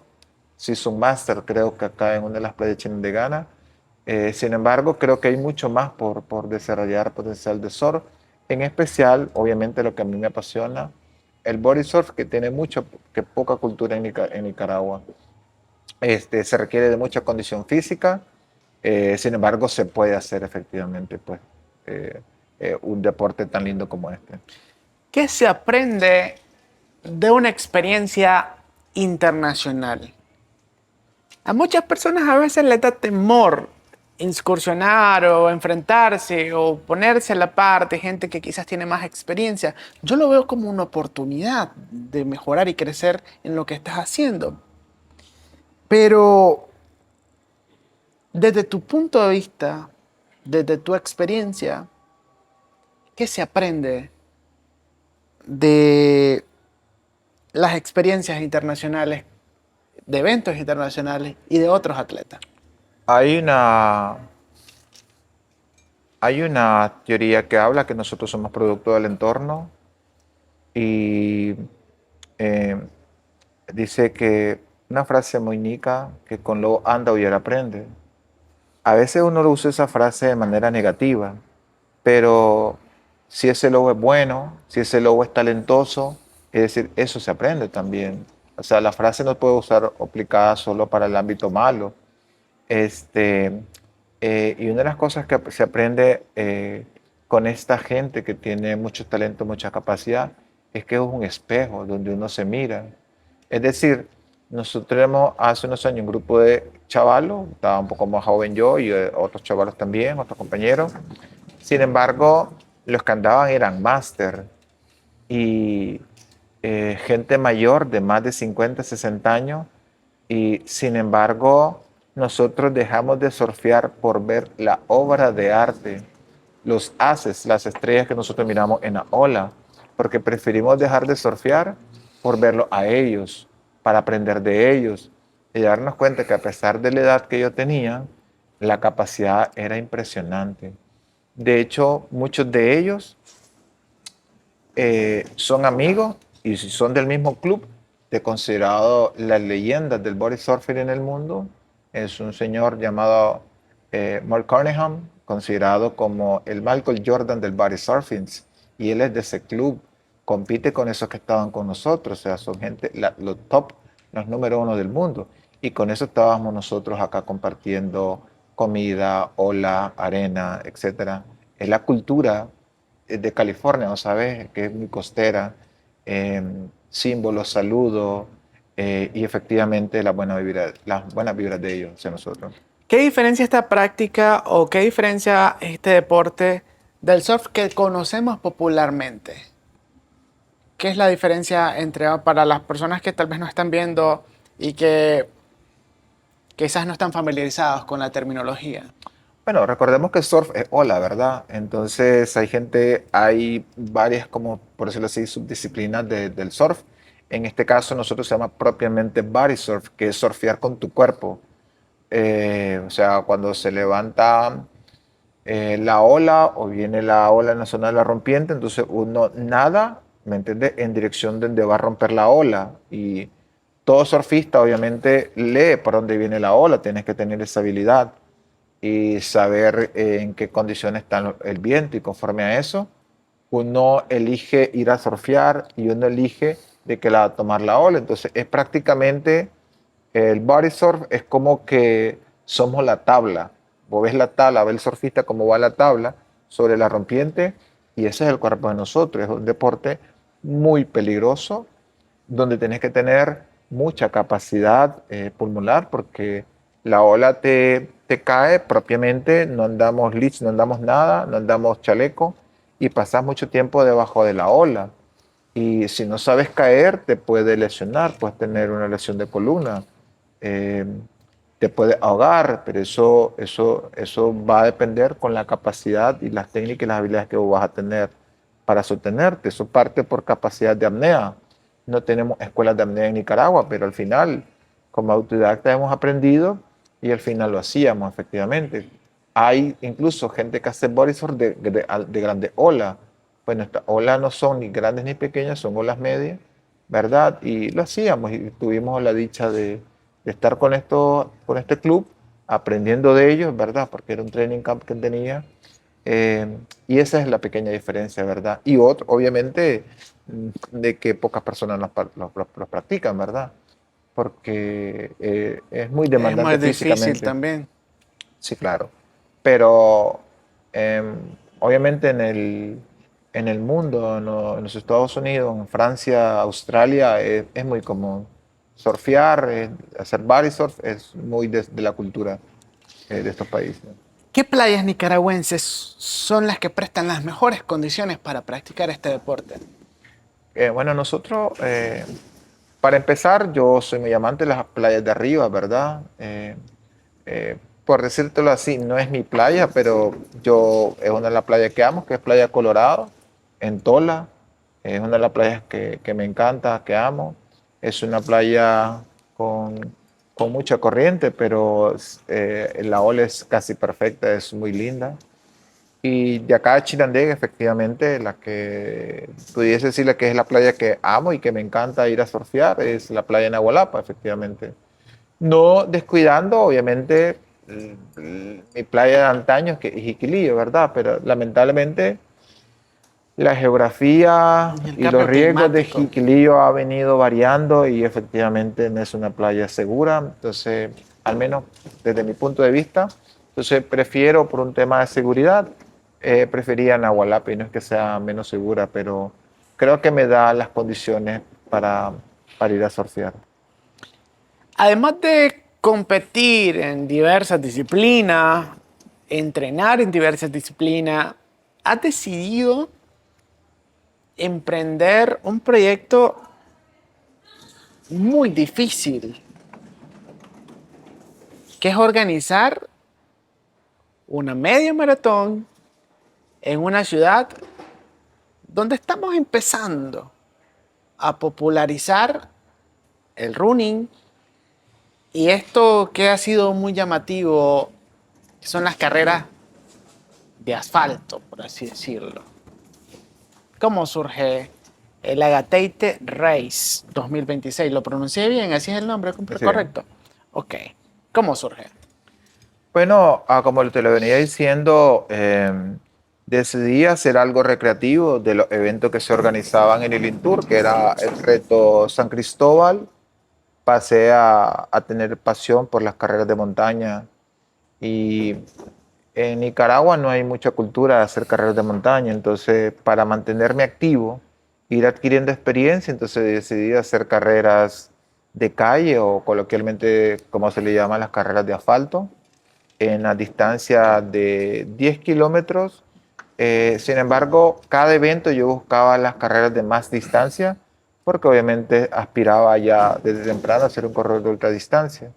Season Master, creo que acá en una de las playas chinas de Ghana. Sin embargo, creo que hay mucho más por desarrollar potencial de surf. En especial, obviamente, lo que a mí me apasiona, el body surf, que tiene mucho, que poca cultura en Nicaragua. Se requiere de mucha condición física, sin embargo, se puede hacer efectivamente pues, eh, un deporte tan lindo como este. ¿Qué se aprende de una experiencia internacional? A muchas personas a veces les da temor incursionar o enfrentarse o ponerse a la par de gente que quizás tiene más experiencia. Yo lo veo como una oportunidad de mejorar y crecer en lo que estás haciendo. Pero desde tu punto de vista, desde tu experiencia, ¿qué se aprende de las experiencias internacionales, de eventos internacionales y de otros atletas? Hay una, hay una teoría que habla que nosotros somos producto del entorno y eh, dice que una frase muy nica, que con lo anda huyera aprende. A veces uno usa esa frase de manera negativa, pero si ese lobo es bueno, si ese lobo es talentoso, es decir, eso se aprende también. O sea, la frase no puede usar aplicada solo para el ámbito malo. Este, y una de las cosas que se aprende con esta gente que tiene mucho talento, mucha capacidad, es que es un espejo donde uno se mira. Es decir, nosotros tenemos hace unos años un grupo de chavalos, estaba un poco más joven yo y otros chavalos también, otros compañeros. Sin embargo, los que andaban eran máster y gente mayor de más de 50, 60 años. Y sin embargo, nosotros dejamos de surfear por ver la obra de arte, los haces, las estrellas que nosotros miramos en la ola, porque preferimos dejar de surfear por verlo a ellos, para aprender de ellos y darnos cuenta que a pesar de la edad que yo tenía, la capacidad era impresionante. De hecho, muchos de ellos son amigos y si son del mismo club, de considerado las leyendas del body surfing en el mundo. Es un señor llamado Mark Carnahan, considerado como el Michael Jordan del body surfing, y él es de ese club, compite con esos que estaban con nosotros, o sea, son gente, los top, los número uno del mundo, y con eso estábamos nosotros acá compartiendo comida, ola, arena, etcétera. Es la cultura de California, ¿no sabes? Que es muy costera, símbolos, saludos y efectivamente las buenas vibras de ellos hacia nosotros. ¿Qué diferencia esta práctica o qué diferencia este deporte del surf que conocemos popularmente? ¿Qué es la diferencia entre para las personas que tal vez no están viendo y que quizás no están familiarizados con la terminología? Bueno, recordemos que surf es ola, ¿verdad? Entonces hay varias, como por decirlo así, subdisciplinas del surf. En este caso nosotros se llama propiamente body surf, que es surfear con tu cuerpo. O sea, cuando se levanta la ola o viene la ola en la zona de la rompiente, entonces uno nada, ¿me entiendes? En dirección donde va a romper la ola. Y todo surfista obviamente lee por dónde viene la ola, tienes que tener esa habilidad y saber en qué condiciones está el viento y conforme a eso, uno elige ir a surfear y uno elige de qué lado tomar la ola. Entonces es prácticamente el body surf es como que somos la tabla. Vos ves la tabla, ves el surfista cómo va la tabla sobre la rompiente y ese es el cuerpo de nosotros. Es un deporte muy peligroso donde tenés que tener mucha capacidad pulmonar porque la ola te cae propiamente, no andamos leash, no andamos nada, no andamos chaleco y pasas mucho tiempo debajo de la ola. Y si no sabes caer, te puede lesionar, puedes tener una lesión de columna, eh, te puede ahogar, pero eso va a depender con la capacidad y las técnicas y las habilidades que vos vas a tener para sostenerte. Eso parte por capacidad de apnea. No tenemos escuelas de apnea en Nicaragua, pero al final, como autodidactas hemos aprendido y al final lo hacíamos efectivamente. Hay incluso gente que hace bodysurf de grande ola. Pues nuestras olas no son ni grandes ni pequeñas, son olas medias, ¿verdad? Y lo hacíamos y tuvimos la dicha de estar con este club, aprendiendo de ellos, ¿verdad? Porque era un training camp que tenía. Y esa es la pequeña diferencia, ¿verdad? Y otro, obviamente, de que pocas personas los practican, ¿verdad? Porque es muy Es demandante muy difícil físicamente. también. Sí, claro. Pero obviamente en el mundo, en los Estados Unidos, en Francia, Australia, es muy común. Surfear, hacer body surf es muy de la cultura de estos países. ¿Qué playas nicaragüenses son las que prestan las mejores condiciones para practicar este deporte? Bueno, nosotros, para empezar, yo soy muy amante de las playas de arriba, ¿verdad? Por decírtelo así, no es mi playa, pero yo es una de las playas que amo, que es Playa Colorado, en Tola. Es una de las playas que me encanta, que amo. Es una playa con mucha corriente, pero la ola es casi perfecta, es muy linda. Y de acá a Chinandega, efectivamente, la que pudiese decirle que es la playa que amo y que me encanta ir a surfear, es la playa de Nahualapa, efectivamente. No descuidando, obviamente, mi playa de antaño, que es Jiquilillo, ¿verdad? Pero lamentablemente la geografía El y los cambio riesgos de climático. Jiquilillo ha venido variando y efectivamente no es una playa segura. Entonces, al menos desde mi punto de vista, entonces prefiero por un tema de seguridad, prefería Nahualapa y no es que sea menos segura, pero creo que me da las condiciones para ir a surfear. Además de competir en diversas disciplinas, entrenar en diversas disciplinas, has decidido emprender un proyecto muy difícil, que es organizar una media maratón en una ciudad donde estamos empezando a popularizar el running y esto que ha sido muy llamativo, que son las carreras de asfalto, por así decirlo. ¿Cómo surge el Agateite Race 2026? ¿Lo pronuncié bien? ¿Así es el nombre Así bien. correcto? Ok. ¿Cómo surge? Bueno, como te lo venía diciendo, decidí hacer algo recreativo de los eventos que se organizaban en el Intur, que era el reto San Cristóbal. Pasé a tener pasión por las carreras de montaña y en Nicaragua no hay mucha cultura de hacer carreras de montaña, entonces para mantenerme activo, ir adquiriendo experiencia, entonces decidí hacer carreras de calle o coloquialmente como se le llama las carreras de asfalto en la distancia de 10 kilómetros. Sin embargo, cada evento yo buscaba las carreras de más distancia porque obviamente aspiraba ya desde temprano a ser un corredor de ultradistancia.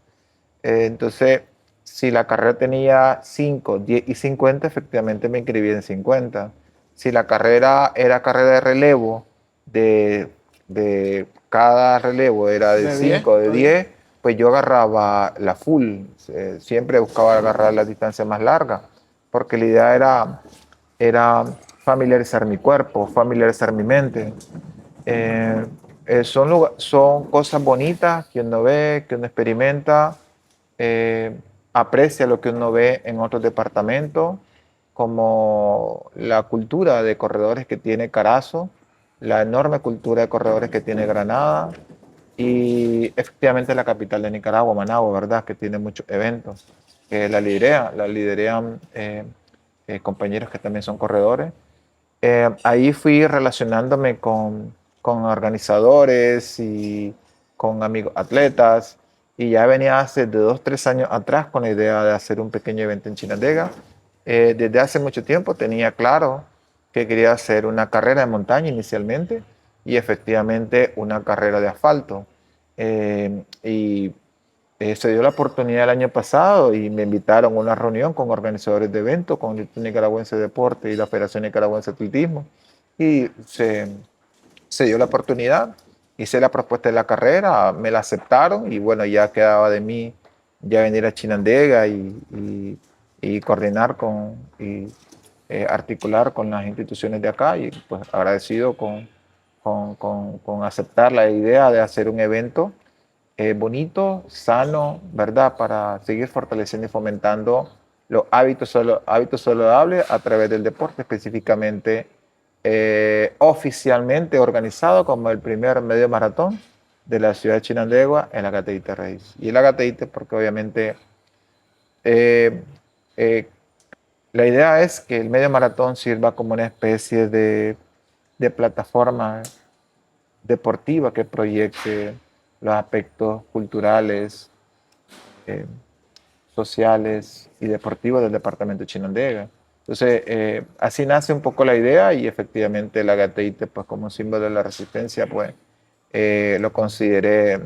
Entonces, si la carrera tenía 5, 10 y 50, efectivamente me inscribí en 50. Si la carrera era carrera de relevo, de cada relevo era de ¿De 10? 5 o de 10, pues yo agarraba la full. Siempre buscaba agarrar la distancia más larga, porque la idea era familiarizar mi cuerpo, familiarizar mi mente. Son cosas bonitas que uno ve, que uno experimenta, aprecia lo que uno ve en otros departamentos, como la cultura de corredores que tiene Carazo, la enorme cultura de corredores que tiene Granada y efectivamente la capital de Nicaragua, Managua, ¿verdad? Que tiene muchos eventos, que la liderean compañeros que también son corredores. Ahí fui relacionándome con organizadores y con amigos atletas y ya venía hace de 2, 3 años atrás con la idea de hacer un pequeño evento en Chinandega. Desde hace mucho tiempo tenía claro que quería hacer una carrera de montaña inicialmente y efectivamente una carrera de asfalto. Y se dio la oportunidad el año pasado y me invitaron a una reunión con organizadores de eventos, con el Instituto Nicaragüense de Deporte y la Federación Nicaragüense de Atletismo. Y se dio la oportunidad, hice la propuesta de la carrera, me la aceptaron y bueno, ya quedaba de mí ya venir a Chinandega y coordinar y articular con las instituciones de acá y pues agradecido con aceptar la idea de hacer un evento bonito, sano, ¿verdad? Para seguir fortaleciendo y fomentando los hábitos saludables a través del deporte, específicamente oficialmente organizado como el primer medio maratón de la ciudad de Chinandegua en la Agateite Raíz. Y el Agateite porque obviamente eh, eh, la idea es que el medio maratón sirva como una especie de plataforma deportiva que proyecte los aspectos culturales, eh, sociales y deportivos del departamento de Chinandega. Entonces, así nace un poco la idea y efectivamente el agateite, pues como símbolo de la resistencia, pues lo consideré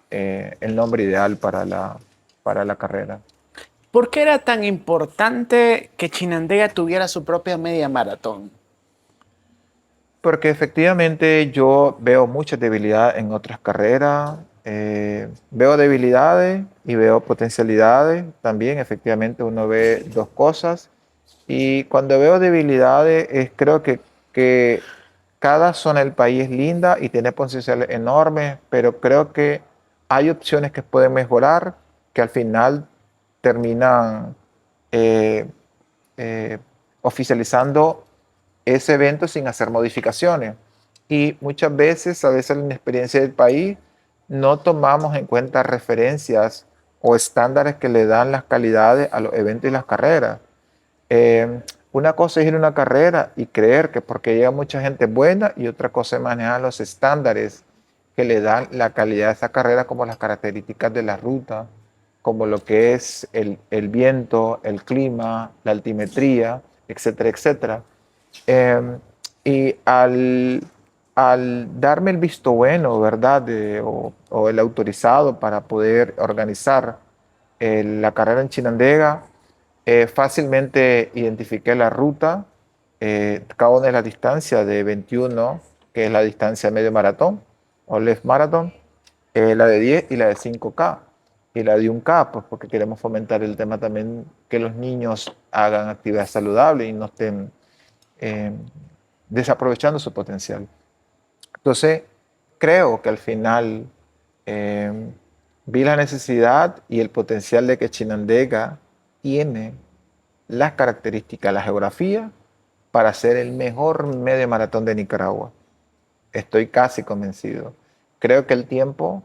el nombre ideal para la carrera. ¿Por qué era tan importante que Chinandega tuviera su propia media maratón? Porque efectivamente yo veo mucha debilidad en otras carreras, veo debilidades y veo potencialidades también, efectivamente uno ve dos cosas y cuando veo debilidades creo que cada zona del país es linda y tiene potencial enorme, pero creo que hay opciones que pueden mejorar que al final terminan eh, eh, oficializando ese evento sin hacer modificaciones. Y muchas veces, a veces la inexperiencia del país, no tomamos en cuenta referencias o estándares que le dan las calidades a los eventos y las carreras. Eh, una cosa es ir a una carrera y creer que porque llega mucha gente buena y otra cosa es manejar los estándares que le dan la calidad de esa carrera como las características de la ruta, como lo que es el viento, el clima, la altimetría, etcétera, etcétera. Eh, y al darme el visto bueno, ¿verdad? O el autorizado para poder organizar la carrera en Chinandega, fácilmente identifiqué la ruta, cada una de las distancias de 21, que es la distancia medio maratón o left marathon, la de 10 y la de 5K. Y la de 1K, pues porque queremos fomentar el tema también que los niños hagan actividad saludable y no estén eh, desaprovechando su potencial. Entonces, creo que al final eh, vi la necesidad y el potencial de que Chinandega tiene las características, la geografía, para ser el mejor medio maratón de Nicaragua. Estoy casi convencido. Creo que el tiempo,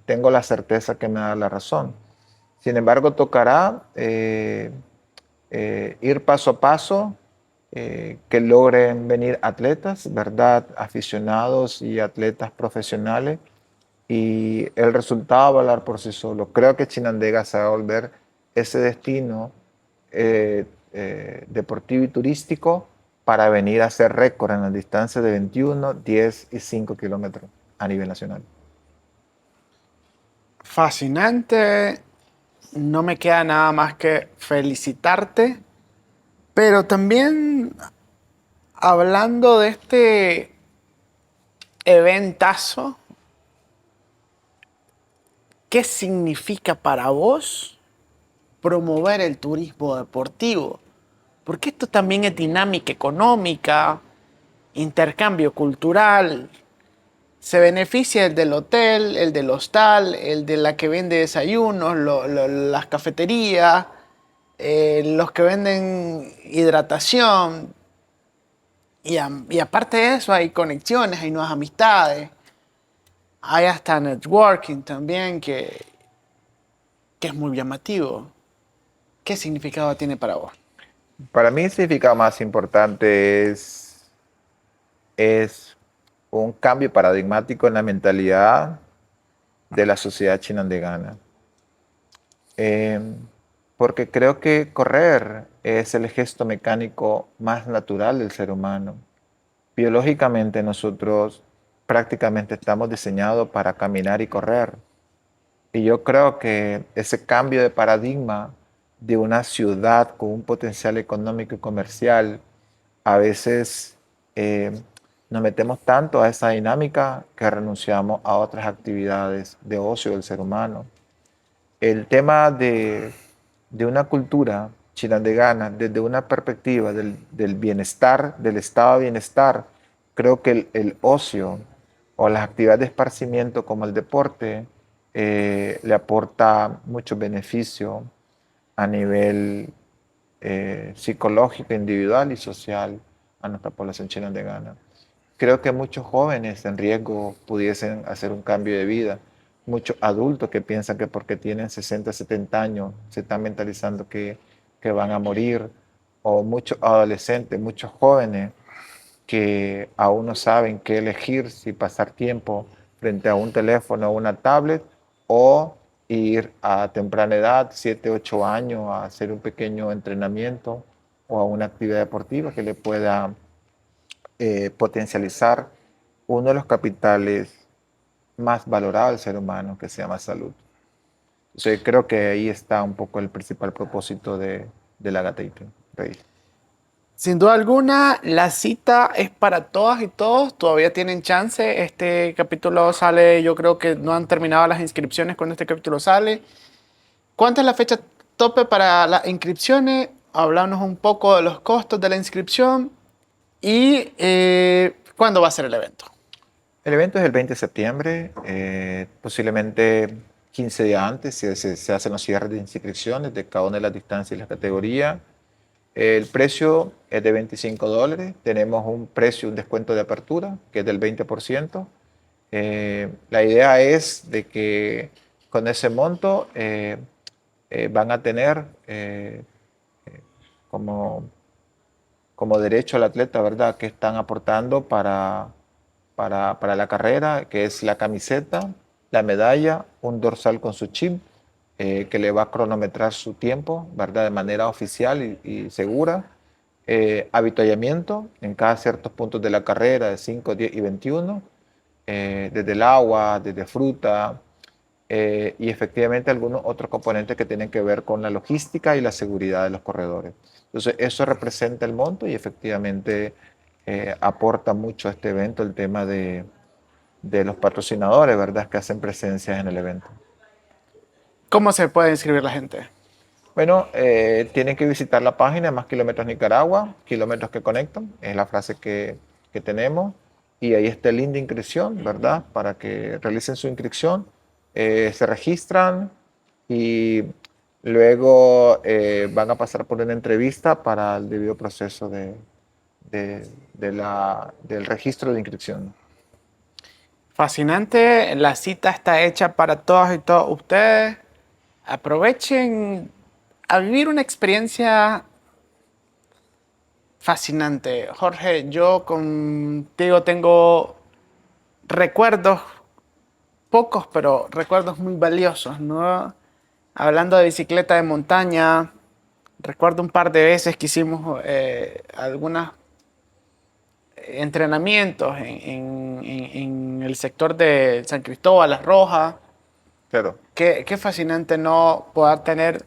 tengo la certeza que me da la razón. Sin embargo, tocará ir paso a paso, que logren venir atletas, ¿verdad? Aficionados y atletas profesionales y el resultado va a hablar por sí solo. Creo que Chinandega se va a volver ese destino deportivo y turístico para venir a hacer récord en las distancias de 21, 10 y 5 kilómetros a nivel nacional. Fascinante. No me queda nada más que felicitarte, pero también hablando de este eventazo, ¿qué significa para vos promover el turismo deportivo? Porque esto también es dinámica económica, intercambio cultural. Se beneficia el del hotel, el del hostal, el de la que vende desayunos, las cafeterías, los que venden hidratación. Y aparte de eso hay conexiones, hay nuevas amistades, hay hasta networking también que es muy llamativo. ¿Qué significado tiene para vos? Para mí el significado más importante es un cambio paradigmático en la mentalidad de la sociedad chinandegana. Eh, Porque creo que correr es el gesto mecánico más natural del ser humano. Biológicamente nosotros prácticamente estamos diseñados para caminar y correr. Y yo creo que ese cambio de paradigma de una ciudad con un potencial económico y comercial, a veces nos metemos tanto a esa dinámica que renunciamos a otras actividades de ocio del ser humano. El tema de una cultura chinandegana desde una perspectiva del bienestar, del estado de bienestar, creo que el ocio o las actividades de esparcimiento como el deporte le aporta mucho beneficio a nivel psicológico, individual y social a nuestra población chinandegana. Creo que muchos jóvenes en riesgo pudiesen hacer un cambio de vida. Muchos adultos que piensan que porque tienen 60, 70 años se están mentalizando que van a morir. O muchos adolescentes, muchos jóvenes que aún no saben qué elegir, si pasar tiempo frente a un teléfono o una tablet o ir a temprana edad, 7, 8 años, a hacer un pequeño entrenamiento o a una actividad deportiva que le pueda potencializar uno de los capitales más valorados del ser humano, que se llama salud. Entonces, creo que ahí está un poco el principal propósito de la Gata Rey. Sin duda alguna, la cita es para todas y todos. Todavía tienen chance. Este capítulo sale, yo creo que no han terminado las inscripciones cuando este capítulo sale. ¿Cuánta es la fecha tope para las inscripciones? Hablarnos un poco de los costos de la inscripción y cuándo va a ser el evento. El evento es el 20 de septiembre, posiblemente 15 días antes se hacen los cierres de inscripciones de cada una de las distancias y las categorías. El precio es de $25. Tenemos un precio, un descuento de apertura, que es del 20%. La idea es de que con ese monto van a tener como, como derecho al atleta, ¿verdad? Que están aportando para la carrera, que es la camiseta, la medalla, un dorsal con su chip, que le va a cronometrar su tiempo, ¿verdad? De manera oficial y segura. Avituallamiento en cada ciertos puntos de la carrera de 5, 10 y 21, desde el agua, desde fruta, y efectivamente algunos otros componentes que tienen que ver con la logística y la seguridad de los corredores. Entonces, eso representa el monto y efectivamente aporta mucho a este evento el tema de los patrocinadores, ¿verdad? Que hacen presencia en el evento. ¿Cómo se puede inscribir la gente? Bueno, tienen que visitar la página Más Kilómetros Nicaragua, kilómetros que conectan, es la frase que tenemos, y ahí está el link de inscripción, ¿verdad? Para que realicen su inscripción, se registran y luego van a pasar por una entrevista para el debido proceso del registro de inscripción. Fascinante, la cita está hecha para todas y todos ustedes. Aprovechen a vivir una experiencia fascinante. Jorge, yo contigo tengo recuerdos, pocos, pero recuerdos muy valiosos, ¿no? Hablando de bicicleta de montaña, recuerdo un par de veces que hicimos algunos entrenamientos en el sector de San Cristóbal, Las Rojas. Claro. Qué fascinante no poder tener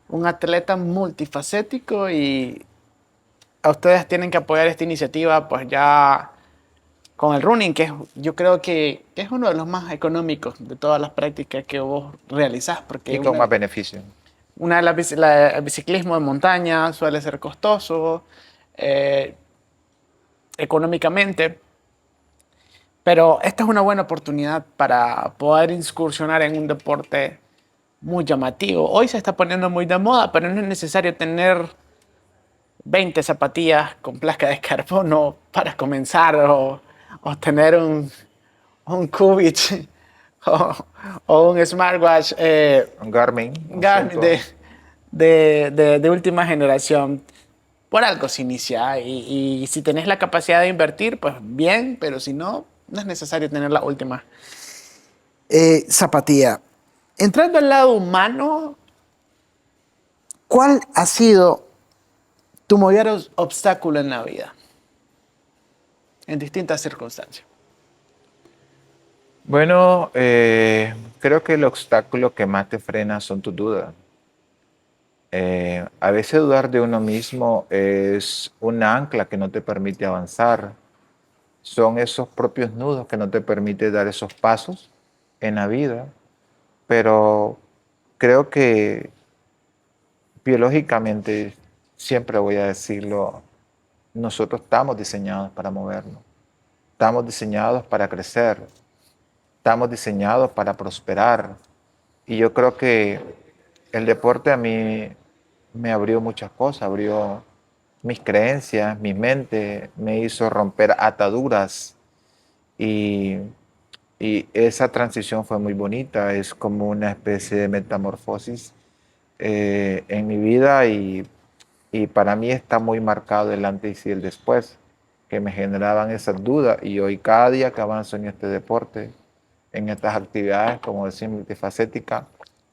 un atleta multifacético y a ustedes tienen que apoyar esta iniciativa pues ya con el running, que yo creo que es uno de los más económicos de todas las prácticas que vos realizás, porque Y con más beneficio. una de el biciclismo de montaña suele ser costoso eh, económicamente, pero esta es una buena oportunidad para poder incursionar en un deporte muy llamativo. Hoy se está poniendo muy de moda, pero no es necesario tener 20 zapatillas con placa de carbono para comenzar o tener un Cubit o un smartwatch Un Garmin, un Garmin Centro. de última generación. Por algo se inicia y si tenés la capacidad de invertir, pues bien, pero si no, no es necesario tener la última zapatilla. Entrando al lado humano, ¿Cuál ha sido tu mayor obstáculo en la vida? En distintas circunstancias. Bueno, creo que el obstáculo que más te frena son tus dudas. A veces dudar de uno mismo es un ancla que no te permite avanzar. Son esos propios nudos que no te permiten dar esos pasos en la vida. Pero creo que biológicamente, siempre voy a decirlo, nosotros estamos diseñados para movernos. Estamos diseñados para crecer. Estamos diseñados para prosperar. Y yo creo que el deporte a mí me abrió muchas cosas, abrió mis creencias, mi mente, me hizo romper ataduras y, y esa transición fue muy bonita, es como una especie de metamorfosis en mi vida y para mí está muy marcado el antes y el después, que me generaban esas dudas y hoy cada día que avanzo en este deporte, en estas actividades, como decir, multifacética,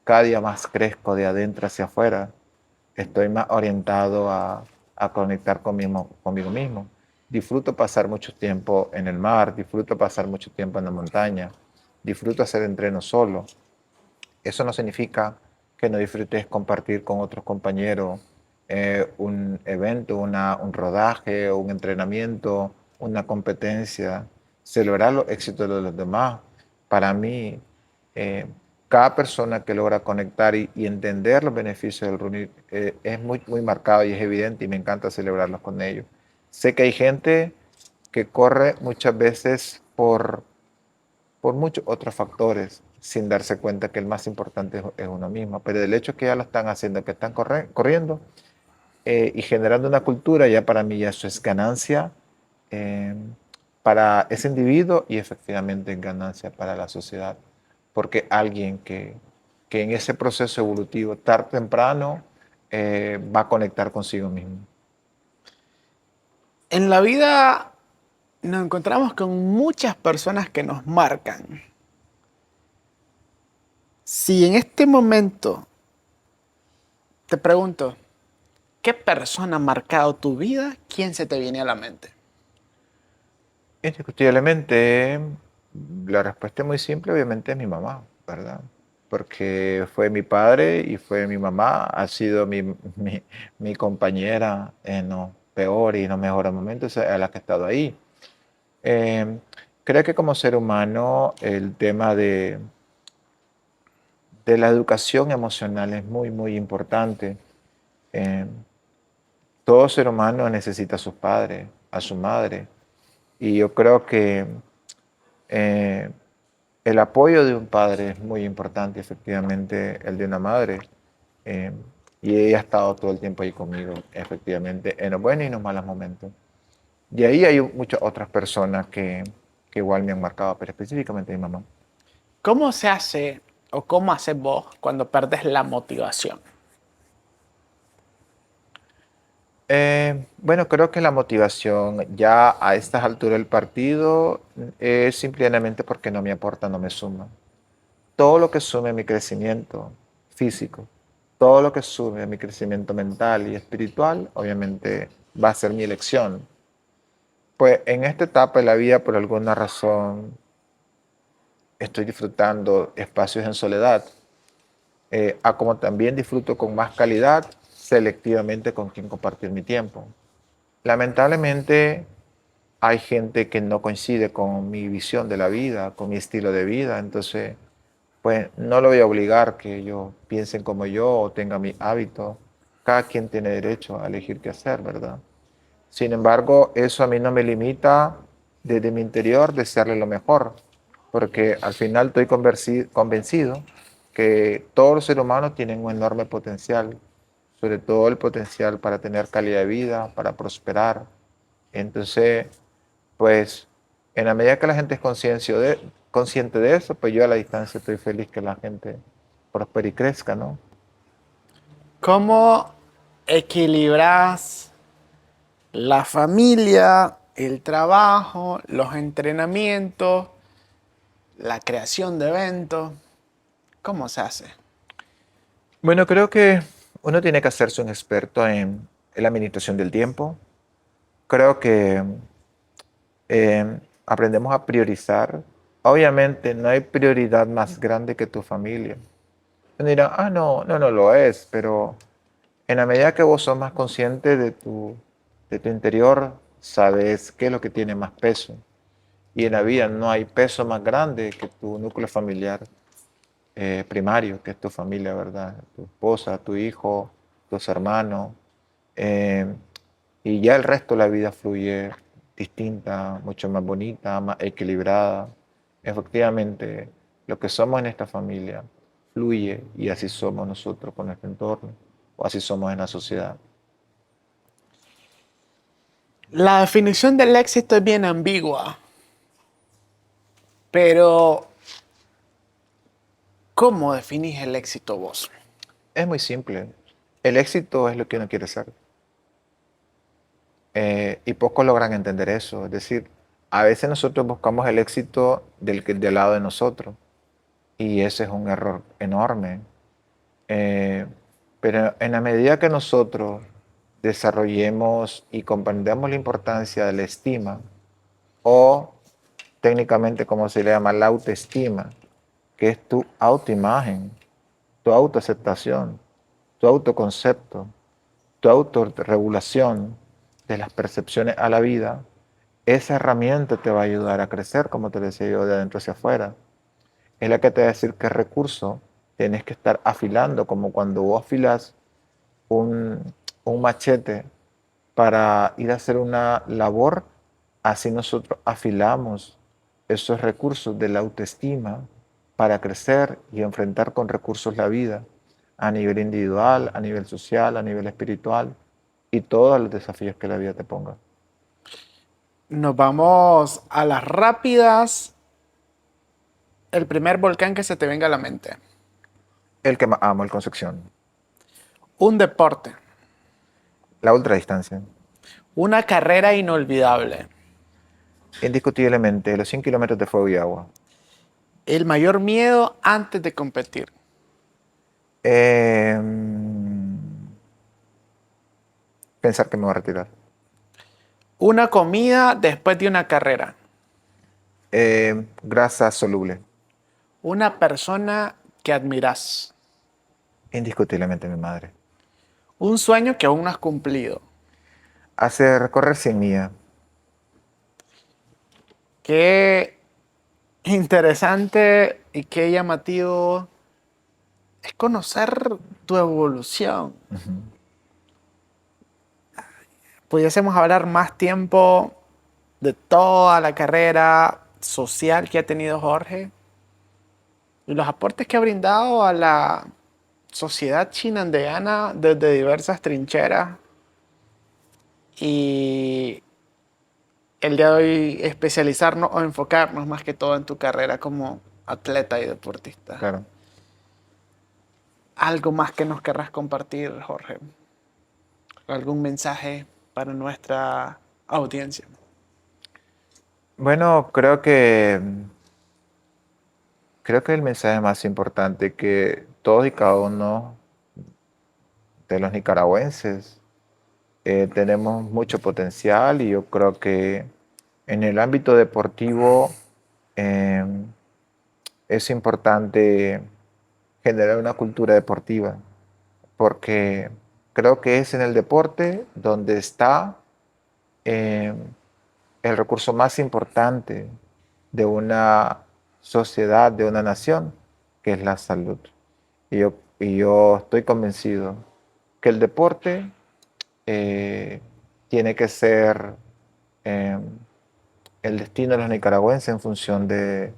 cada día más crezco de adentro hacia afuera. Estoy más orientado a conectar conmigo mismo. Disfruto pasar mucho tiempo en el mar, disfruto pasar mucho tiempo en la montaña, disfruto hacer entreno solo. Eso no significa que no disfrutes compartir con otros compañeros un evento, un rodaje, un entrenamiento, una competencia, celebrar los éxitos de los demás. Para mí, eh, cada persona que logra conectar y entender los beneficios del running es muy marcado y es evidente y me encanta celebrarlos con ellos. Sé que hay gente que corre muchas veces por muchos otros factores sin darse cuenta que el más importante es uno mismo. Pero el hecho que ya lo están haciendo, que están corriendo y generando una cultura, ya para mí ya eso es ganancia eh, para ese individuo y efectivamente es ganancia para la sociedad. Porque alguien que en ese proceso evolutivo, tarde o temprano, va a conectar consigo mismo. En la vida nos encontramos con muchas personas que nos marcan. Si en este momento te pregunto, ¿qué persona ha marcado tu vida? ¿Quién se te viene a la mente? Indiscutiblemente, la respuesta es muy simple, obviamente es mi mamá, ¿verdad? Porque fue mi padre y fue mi mamá, ha sido mi compañera en los peores y los mejores momentos, a la que he estado ahí. Eh, Creo que como ser humano el tema de la educación emocional es muy importante. Eh, Todo ser humano necesita a sus padres, a su madre, y yo creo que Eh, el apoyo de un padre es muy importante, efectivamente, el de una madre. eh, y ella ha estado todo el tiempo ahí conmigo, efectivamente, en los buenos y en los malos momentos. Y ahí hay muchas otras personas que igual me han marcado, pero específicamente mi mamá. ¿Cómo se hace o cómo haces vos cuando perdes la motivación? Bueno, creo que la motivación ya a estas alturas del partido es simplemente porque no me aporta, no me suma. Todo lo que sume a mi crecimiento físico, todo lo que sume a mi crecimiento mental y espiritual, obviamente va a ser mi elección. Pues en esta etapa de la vida, por alguna razón, estoy disfrutando espacios en soledad, a como también disfruto con más calidad selectivamente con quien compartir mi tiempo. Lamentablemente, hay gente que no coincide con mi visión de la vida, con mi estilo de vida, entonces pues no lo voy a obligar que ellos piensen como yo o tengan mi hábito. Cada quien tiene derecho a elegir qué hacer, ¿verdad? Sin embargo, eso a mí no me limita desde mi interior desearle lo mejor, porque al final estoy convencido que todos los seres humanos tienen un enorme potencial, sobre todo el potencial para tener calidad de vida, para prosperar. Entonces, pues en la medida que la gente es consciente de eso, pues yo a la distancia estoy feliz que la gente prospere y crezca, ¿no? ¿Cómo equilibras la familia, el trabajo, los entrenamientos, la creación de eventos? ¿Cómo se hace? Bueno, creo que Uno tiene que hacerse un experto en la administración del tiempo. Creo que aprendemos a priorizar. Obviamente no hay prioridad más grande que tu familia. Uno dirá, ah, no, no, no lo es, pero en la medida que vos sos más consciente de tu interior, sabes qué es lo que tiene más peso. Y en la vida no hay peso más grande que tu núcleo familiar primario, que es tu familia, ¿verdad? Tu esposa, tu hijo, tus hermanos. eh, y ya el resto de la vida fluye distinta, mucho más bonita, más equilibrada. Efectivamente, lo que somos en esta familia fluye y así somos nosotros con nuestro entorno, o así somos en la sociedad. La definición del éxito es bien ambigua, pero ¿cómo definís el éxito vos? Es muy simple. El éxito es lo que uno quiere ser. Y pocos logran entender eso. Es decir, a veces nosotros buscamos el éxito del lado de nosotros y ese es un error enorme. Eh, pero en la medida que nosotros desarrollemos y comprendamos la importancia de la estima o técnicamente como se le llama la autoestima, que es tu autoimagen, tu autoaceptación, tu autoconcepto, tu autorregulación de las percepciones a la vida, esa herramienta te va a ayudar a crecer, como te decía yo, de adentro hacia afuera. Es la que te va a decir qué recurso tienes que estar afilando, como cuando vos afilas un machete para ir a hacer una labor, así nosotros afilamos esos recursos de la autoestima para crecer y enfrentar con recursos la vida a nivel individual, a nivel social, a nivel espiritual y todos los desafíos que la vida te ponga. Nos vamos a las rápidas. El primer volcán que se te venga a la mente. El que más amo, el Concepción. Un deporte. La ultradistancia. Una carrera inolvidable. Indiscutiblemente, los 100 kilómetros de fuego y agua. El mayor miedo antes de competir. Em, Pensar que me voy a retirar. Una comida después de una carrera. Grasa soluble. Una persona que admiras. Indiscutiblemente mi madre. Un sueño que aún no has cumplido. Hacer correr 100 millas. Qué interesante y qué llamativo es conocer tu evolución. Pudiésemos hablar más tiempo de toda la carrera social que ha tenido Jorge y los aportes que ha brindado a la sociedad chinandeana desde diversas trincheras. Y el día de hoy especializarnos o enfocarnos más que todo en tu carrera como atleta y deportista. Claro. ¿Algo más que nos querrás compartir, Jorge? ¿Algún mensaje para nuestra audiencia? Bueno, creo que el mensaje más importante que todos y cada uno de los nicaragüenses tenemos mucho potencial y yo creo que en el ámbito deportivo eh, es importante generar una cultura deportiva porque creo que es en el deporte donde está eh, el recurso más importante de una sociedad, de una nación, que es la salud. Y yo estoy convencido que el deporte tiene que ser eh, el destino de los nicaragüenses en función de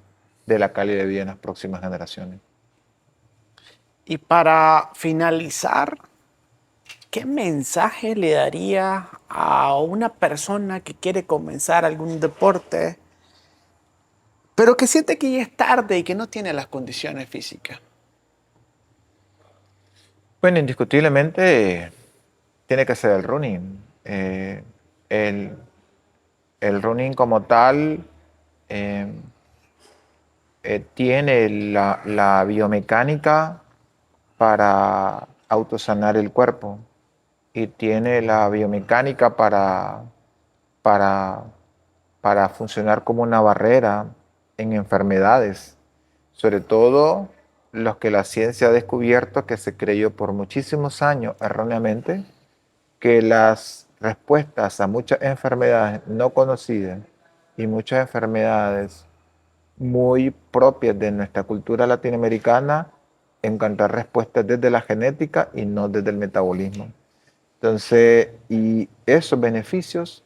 la calidad de vida en las próximas generaciones. Y para finalizar, ¿qué mensaje le daría a una persona que quiere comenzar algún deporte, pero que siente que ya es tarde y que no tiene las condiciones físicas? Bueno, indiscutiblemente tiene que ser el running. El, el running como tal eh, tiene la biomecánica para autosanar el cuerpo y tiene la biomecánica para, para funcionar como una barrera en enfermedades, sobre todo los que la ciencia ha descubierto que se creyó por muchísimos años erróneamente que las respuestas a muchas enfermedades no conocidas y muchas enfermedades muy propias de nuestra cultura latinoamericana, encontrar respuestas desde la genética y no desde el metabolismo. Entonces, y esos beneficios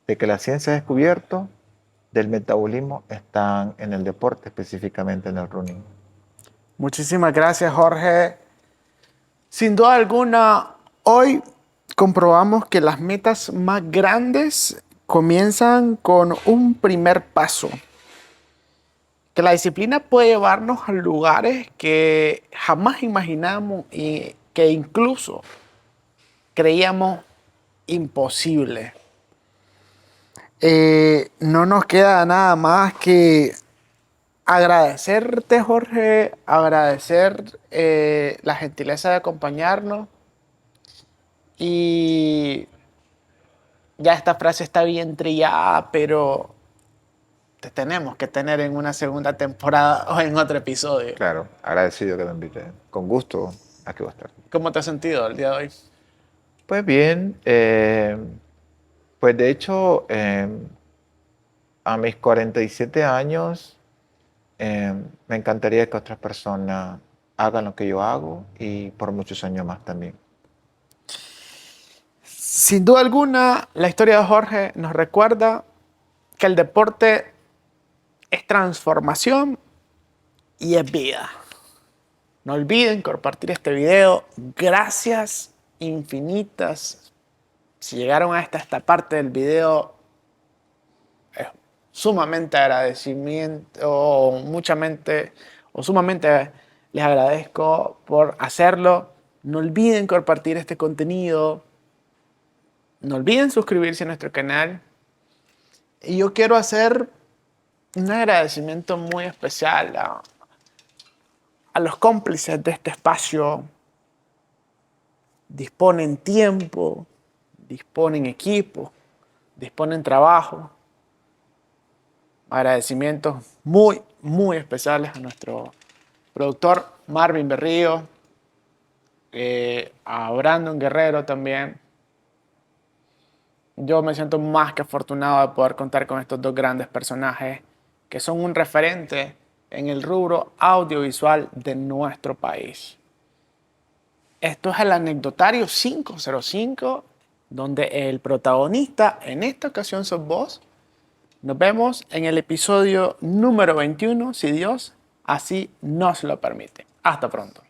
de que la ciencia ha descubierto del metabolismo están en el deporte, específicamente en el running. Muchísimas gracias, Jorge. Sin duda alguna, hoy comprobamos que las metas más grandes comienzan con un primer paso. Que la disciplina puede llevarnos a lugares que jamás imaginamos y que incluso creíamos imposibles. No nos queda nada más que agradecerte, Jorge, agradecer la gentileza de acompañarnos. Y ya esta frase está bien trillada, pero te tenemos que tener en una segunda temporada o en otro episodio. Claro, agradecido que me inviten. Con gusto, aquí voy a estar. ¿Cómo te has sentido el día de hoy? Pues bien, pues de hecho, a mis 47 años, me encantaría que otras personas hagan lo que yo hago y por muchos años más también. Sin duda alguna, la historia de Jorge nos recuerda que el deporte es transformación y es vida. No olviden compartir este video. Gracias infinitas. Si llegaron a esta parte del video, es sumamente agradecimiento o sumamente les agradezco por hacerlo. No olviden compartir este contenido. No olviden suscribirse a nuestro canal. Y yo quiero hacer un agradecimiento muy especial a los cómplices de este espacio. Disponen tiempo, disponen equipo, disponen trabajo. Agradecimientos muy, muy especiales a nuestro productor Marvin Berrío, a Brandon Guerrero también. Yo me siento más que afortunado de poder contar con estos dos grandes personajes que son un referente en el rubro audiovisual de nuestro país. Esto es el Anecdotario 505, donde el protagonista en esta ocasión sos vos. Nos vemos en el episodio número 21, si Dios así nos lo permite. Hasta pronto.